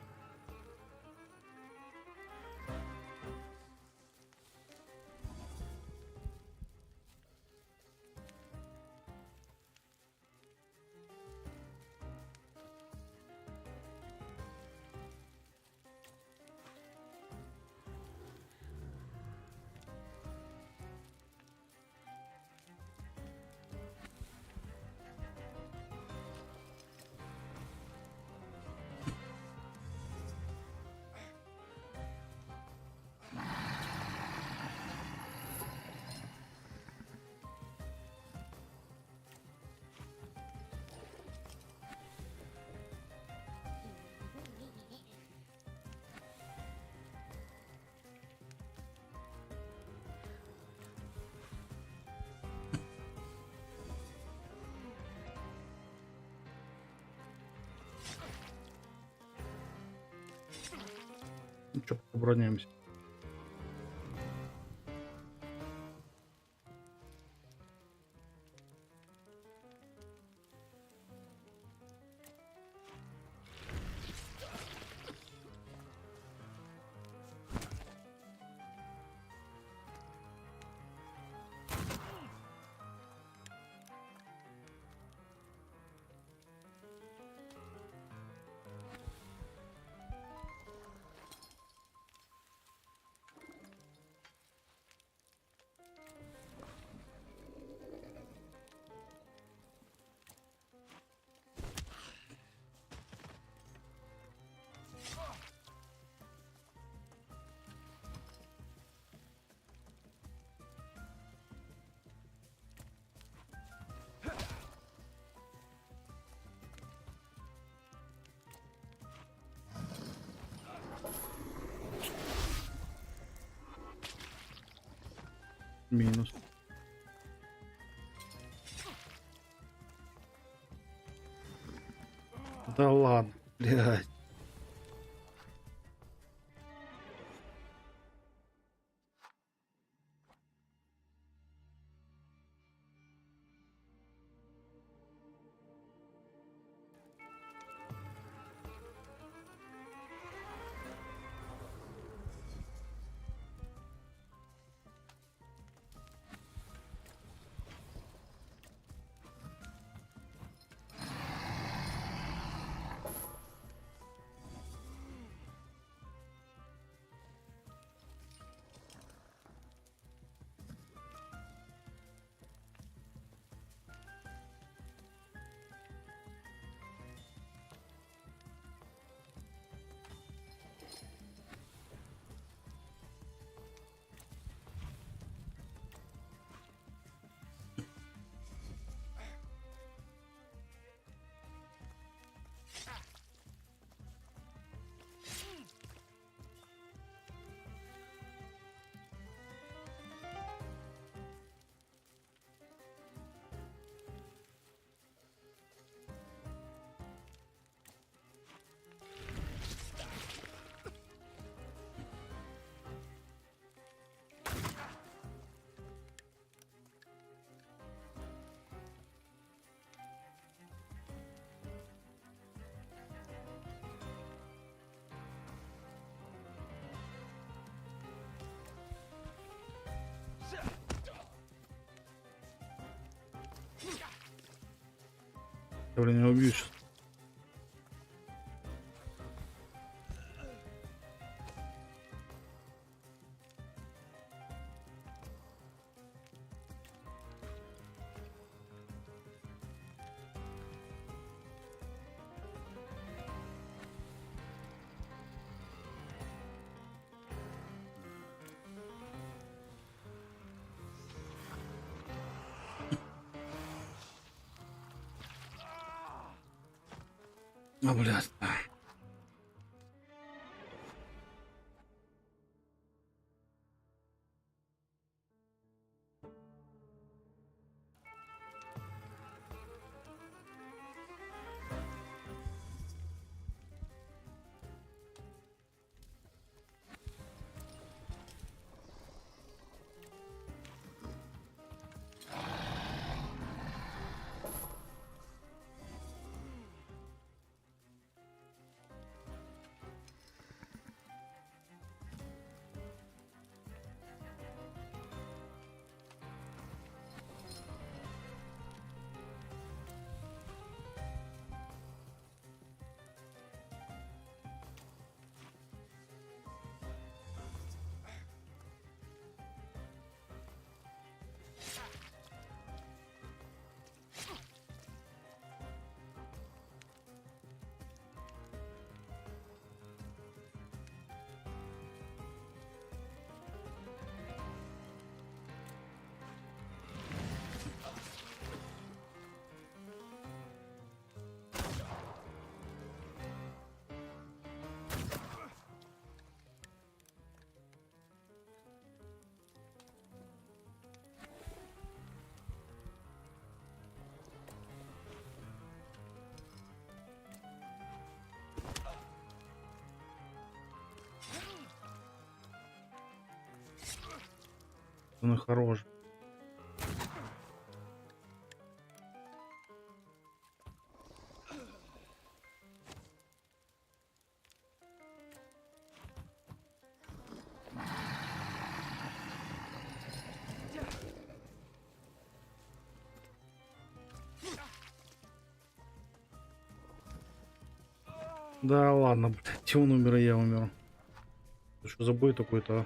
Ну что, поброняемся. Минус. Да ладно, блядь. Я, блин, не убью сейчас. А, блядь. Он хорош. Да ладно, блядь, он умер, и я умер. Ты что за бой такой-то, а?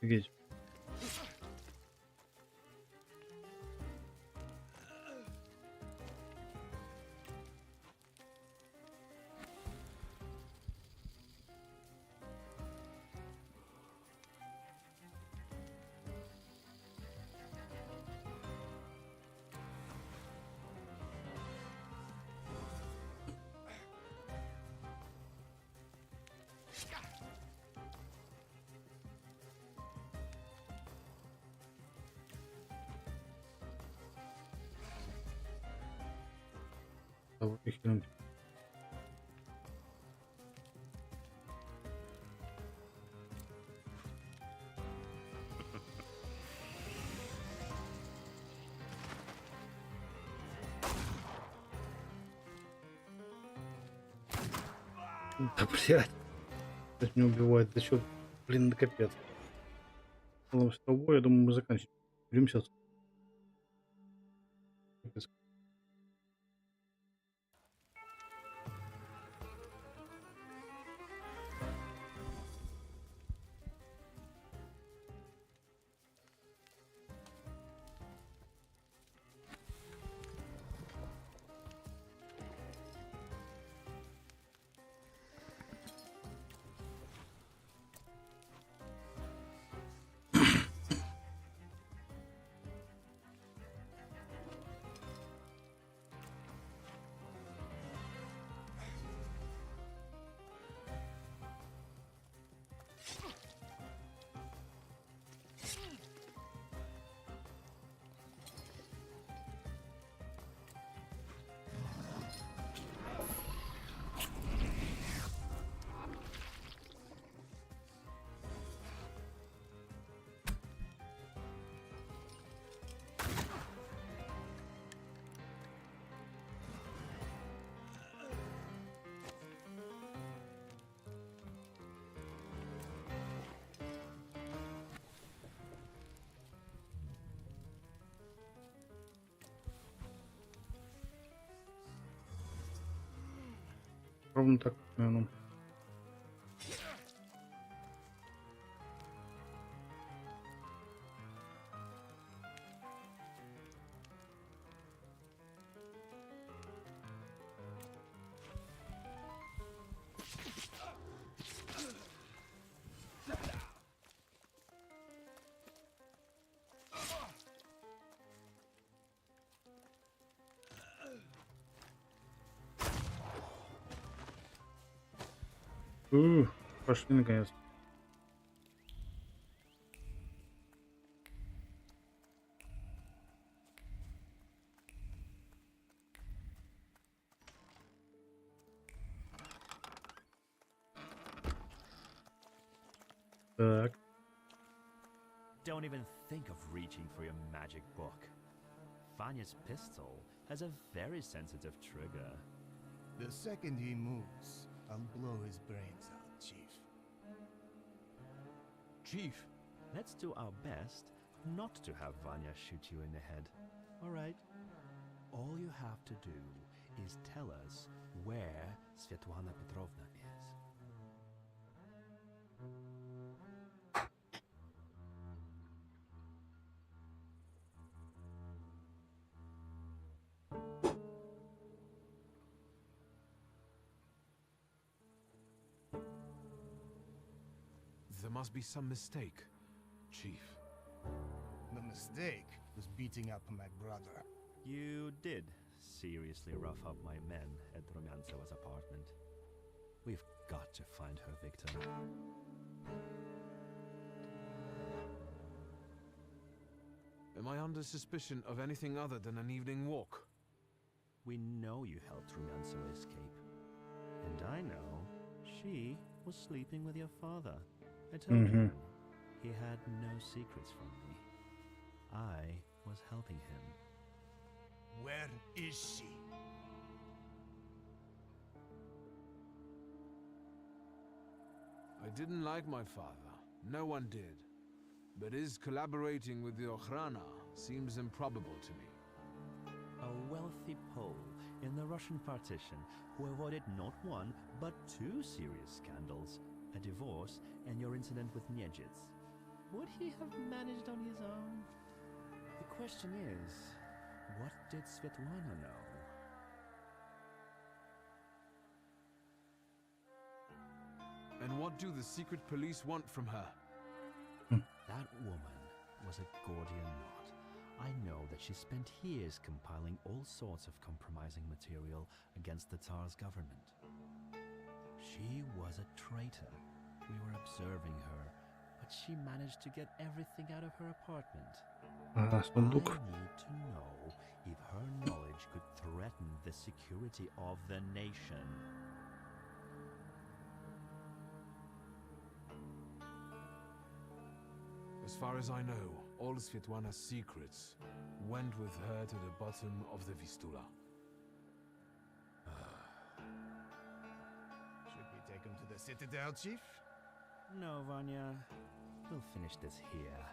Офигеть. Давай хером. Да, блядь. Это не убивает. Да чё, блин, да капец. Ладно, с тобой, я думаю, мы заканчиваем. Берем сейчас. Капец. Ровно так, наверное. Пошли наконец. Так. Don't even think of reaching for your magic book. Vanya's pistol has a very sensitive trigger. The second he moves, I'll blow his brains out, Chief. Chief, let's do our best not to have Vanya shoot you in the head. All right? All you have to do is tell us where Svetlana Petrovna is. There must be some mistake, Chief. The mistake was beating up my brother. You did seriously rough up my men at Rumyantseva's apartment. We've got to find her victim. Am I under suspicion of anything other than an evening walk? We know you helped Rumyantseva escape. And I know she was sleeping with your father. I told you, he had no secrets from me. I was helping him. Where is she? I didn't like my father. No one did. But his collaborating with the Okhrana seems improbable to me. A wealthy Pole in the Russian partition who avoided not one, but two serious scandals. A divorce and your incident with Niedzits. Would he have managed on his own? The question is, what did Svetlana know? And what do the secret police want from her? That woman was a Gordian knot. I know that she spent years compiling all sorts of compromising material against the Tsar's government. She was a traitor. We were observing her, but she managed to get everything out of her apartment. I need to know if her knowledge could threaten the security of the nation. As far as I know, all Svetlana's secrets went with her to the bottom of the Vistula. Should we take him to the Citadel, Chief? No, Vanya. We'll finish this here.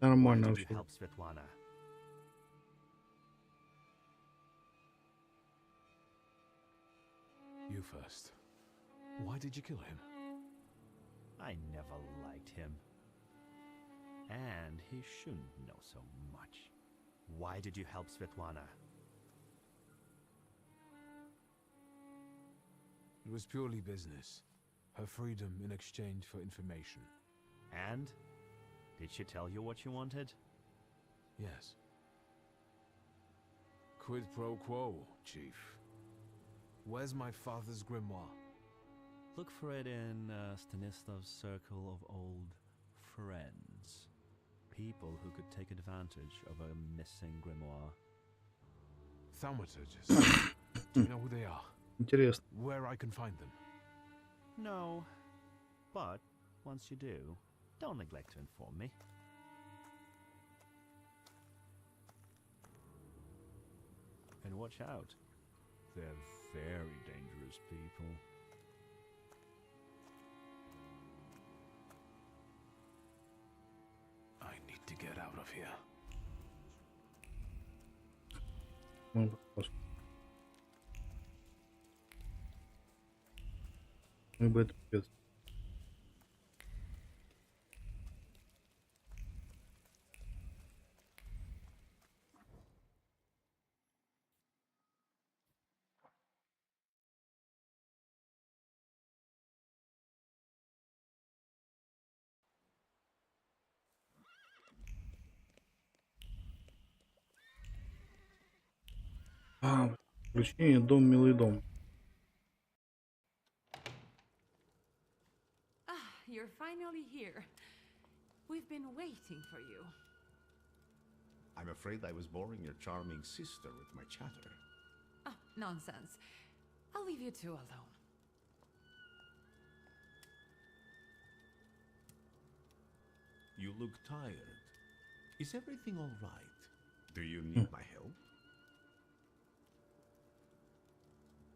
Нормально Why did you вообще. help Svetlana? You first. Why did you kill him? I never liked him. And he shouldn't know so much. Why did you help Svetlana? It was purely business. Her freedom in exchange for information. And? Did she tell you what you wanted? Yes. Quid pro quo, Chief. Where's my father's grimoire? Look for it in Stanislav's circle of old friends. People who could take advantage of a missing grimoire. Thaumaturges. Do you know who they are? Интересно. Where I can find them? No. But, once you do, don't neglect to inform me. And and watch out. They're very dangerous people. I need to get out of here. Мы бы это пипец. Приключение дом, милый дом. You're finally here. We've been waiting for you. I'm afraid I was boring your charming sister with my chatter. Oh, nonsense. I'll leave you two alone. You look tired. Is everything all right? Do you need my help?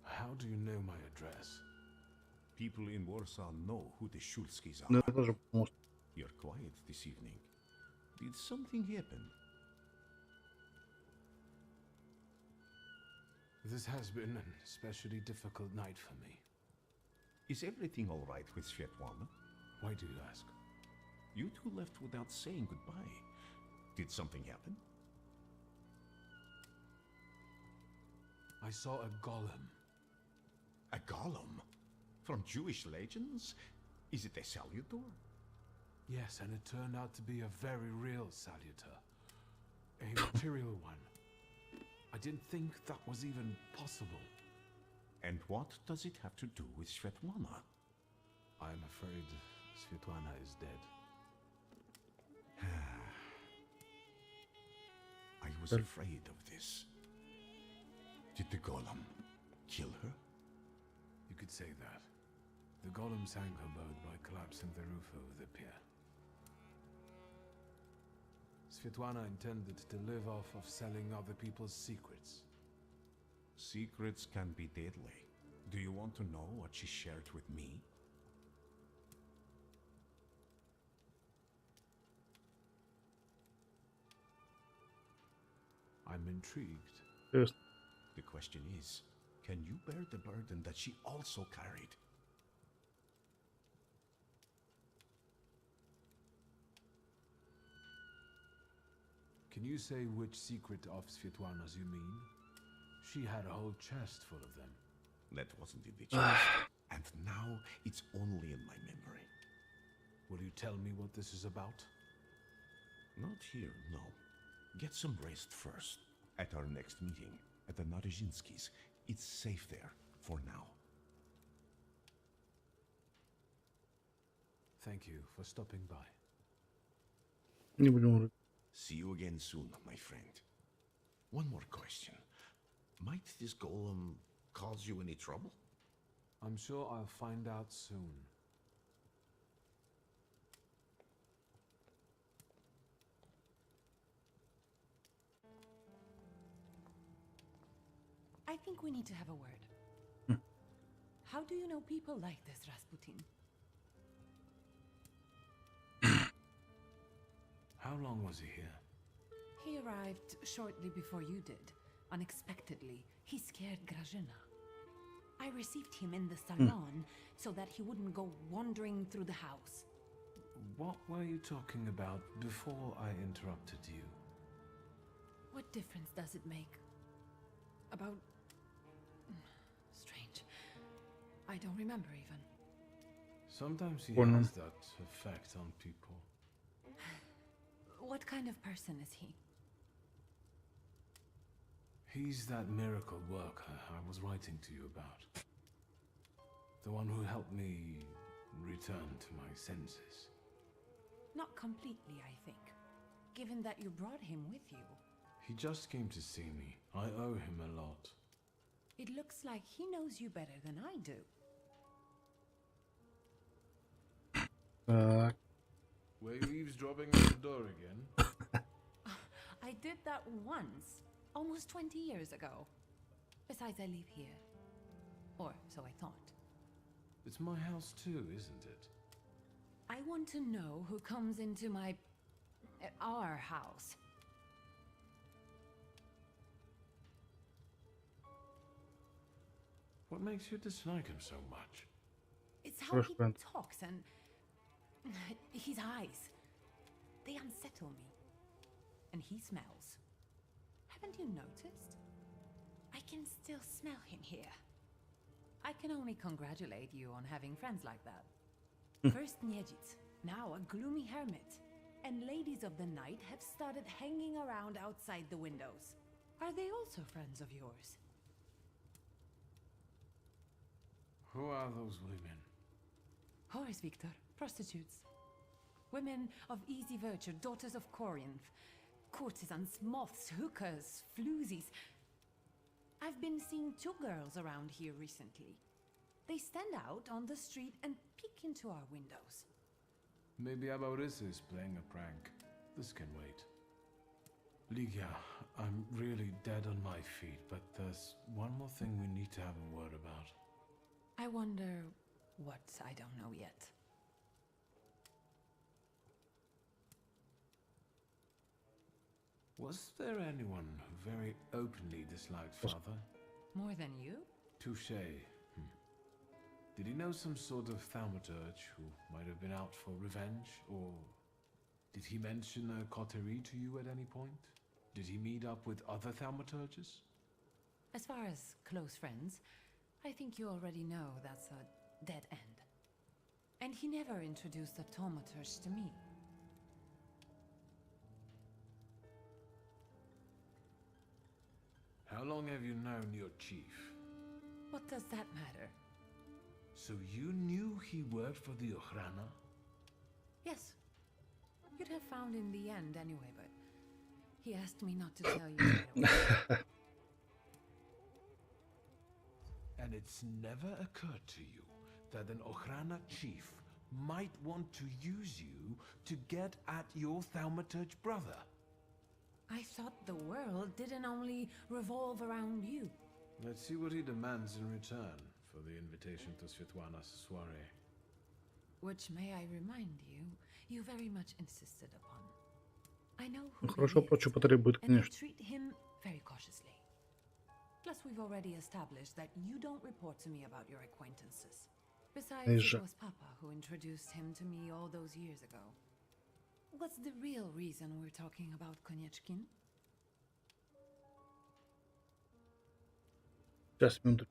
How do you know my address? People in Warsaw know who the Shulskis Да, are. это тоже потому что You're quiet this evening. Did something happen? This has been an especially difficult night for me. Is everything all right with Svetlana? Why do you ask? You two left without saying goodbye. Did something happen? I saw a golem. A golem? From Jewish legends? Is it a salutor? Yes, and it turned out to be a very real salutor. A material one. I didn't think that was even possible. And what does it have to do with Svetlana? I'm afraid Svetlana is dead. I was afraid of this. Did the golem kill her? You could say that. The golem sank her boat by collapsing the roof over the pier. Svetlana intended to live off of selling other people's secrets. Secrets can be deadly. Do you want to know what she shared with me? I'm intrigued. Yes. The question is, can you bear the burden that she also carried? Can you say which secret of Svetlana's you mean? She had a whole chest full of them. That wasn't in the chest. And now it's only in my memory. Will you tell me what this is about? Not here, no. Get some rest first. At our next meeting, at the Narizhinskis. It's safe there, for now. Thank you for stopping by. Не будем говорить. See you again soon, my friend. One more question. Might this golem cause you any trouble? I'm sure I'll find out soon. I think we need to have a word. How do you know people like this, Rasputin? How long was he here? He arrived shortly before you did. Unexpectedly, he scared Grażyna. I received him in the salon so that he wouldn't go wandering through the house. What were you talking about before I interrupted you? What difference does it make? About... Strange. I don't remember even. Sometimes he Bueno. has that effect on people. What kind of person is he? He's that miracle worker I was writing to you about. The one who helped me return to my senses. Not completely, I think. Given that you brought him with you. He just came to see me. I owe him a lot. It looks like he knows you better than I do. Were you eavesdropping at the door again? I did that once, almost 20 years ago. Besides, I live here. Or so I thought. It's my house too, isn't it? I want to know who comes into our house. What makes you dislike him so much? It's how he talks and his eyes. They unsettle me. And he smells. Haven't you noticed? I can still smell him here. I can only congratulate you on having friends like that. First Niedzic, now a gloomy hermit. And ladies of the night have started hanging around outside the windows. Are they also friends of yours? Who are those women? Whores, Victor. Prostitutes. Women of easy virtue, daughters of Corinth. Courtesans, moths, hookers, floozies. I've been seeing 2 girls around here recently. They stand out on the street and peek into our windows. Maybe Abaurissa is playing a prank. This can wait. Ligia, I'm really dead on my feet, but there's one more thing we need to have a word about. I wonder what I don't know yet. Was there anyone who very openly disliked Father? More than you? Touché. Did he know some sort of Thaumaturge who might have been out for revenge? Or did he mention a coterie to you at any point? Did he meet up with other Thaumaturges? As far as close friends, I think you already know that's a dead end. And he never introduced a Thaumaturge to me. How long have you known your chief? What does that matter? So you knew he worked for the Ochrana? Yes. You'd have found in the end anyway, but he asked me not to tell you right away. And it's never occurred to you that an Ochrana chief might want to use you to get at your Thaumaturge brother? I thought the world didn't only revolve around you. Let's see what he demands in return for the invitation to Svetlana's soiree. Which, may I remind you, you very much insisted upon. I know who Хорошо, прочее потребует, and I конечно. treat him very cautiously. Plus, we've already established that you don't report to me about your acquaintances. Besides, it was Papa who introduced him to me all those years ago. What's the real reason we're talking about Konieczkin? Сейчас, минуту.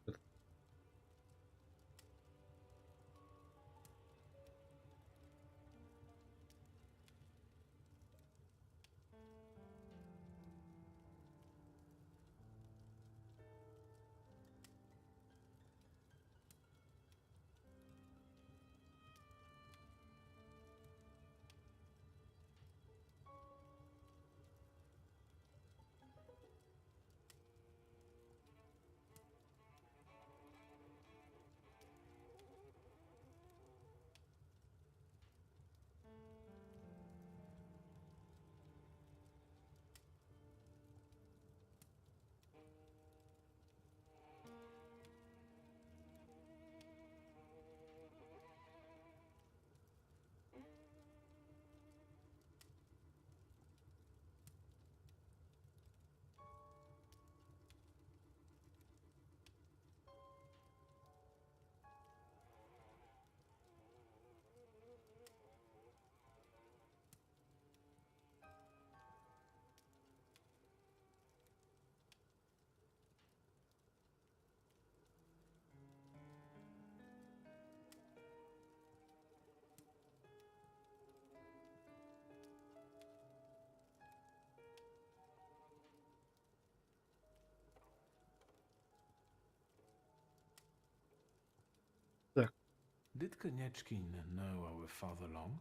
Did Konieczkin know our father long?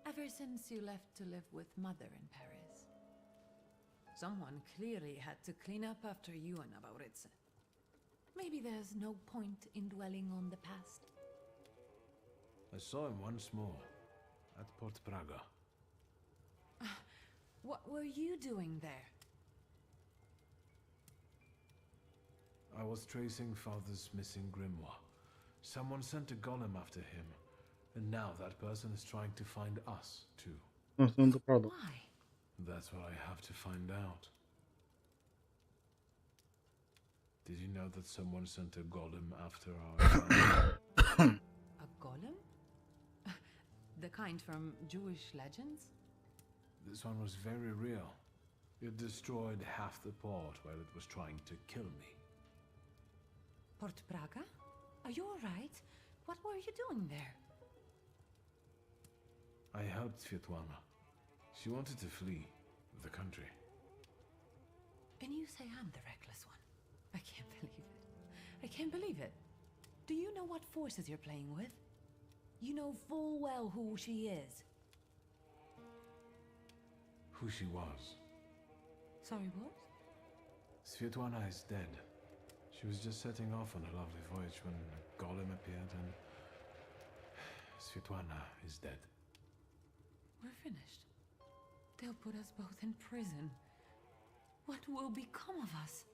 Ever since you left to live with Mother in Paris. Someone clearly had to clean up after you and Abaurissa. Maybe there's no point in dwelling on the past. I saw him once more, at Port Praga. What were you doing there? I was tracing Father's missing grimoire. Someone sent a golem after him, and now that person is trying to find us, too. Why? That's what I have to find out. Did you know that someone sent a golem after our A golem? The kind from Jewish legends? This one was very real. It destroyed half the port while it was trying to kill me. Port Praga? Are you alright? What were you doing there? I helped Svetlana. She wanted to flee the country. And you say I'm the reckless one. I can't believe it. I can't believe it. Do you know what forces you're playing with? You know full well who she is. Who she was. Sorry, what? Svetlana is dead. She was just setting off on a lovely voyage when a golem appeared and... Svetlana is dead. We're finished. They'll put us both in prison. What will become of us?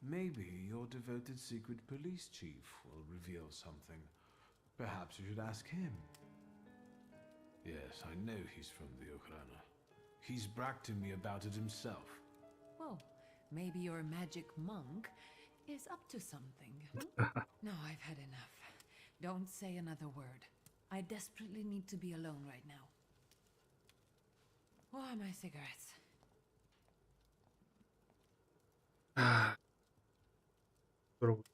Maybe your devoted secret police chief will reveal something. Perhaps you should ask him. Yes, I know he's from the Ukraina. He's bragged to me about it himself. Well, maybe your magic monk is up to something. No, I've had enough. Don't say another word. I desperately need to be alone right now. Where are my cigarettes? Короче.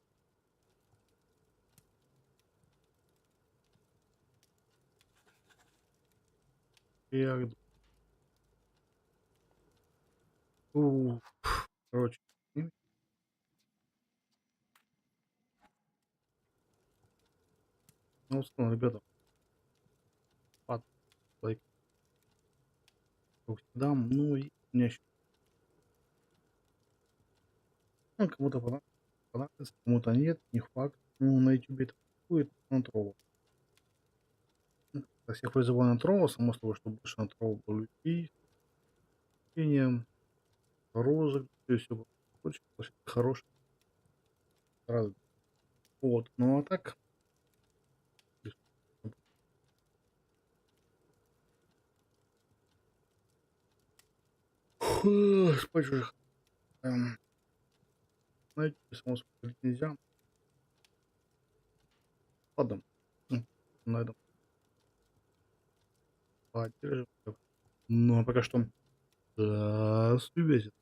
Ну, ладно, ребята. Лайк. Дам, ну и мне еще. Ну, кому-то понравится, кому-то нет, не факт. Ну, на YouTube это будет на Трово. Всех призываю на Трово, само собой, чтобы больше на Трово было людей. Розыгрыш, все очень хороший. Радует. Вот. Ну а так. Спать уже. Знаете, само собой, нельзя. Ладно. На этом. Поддерживаю. Ну а пока что. До связи.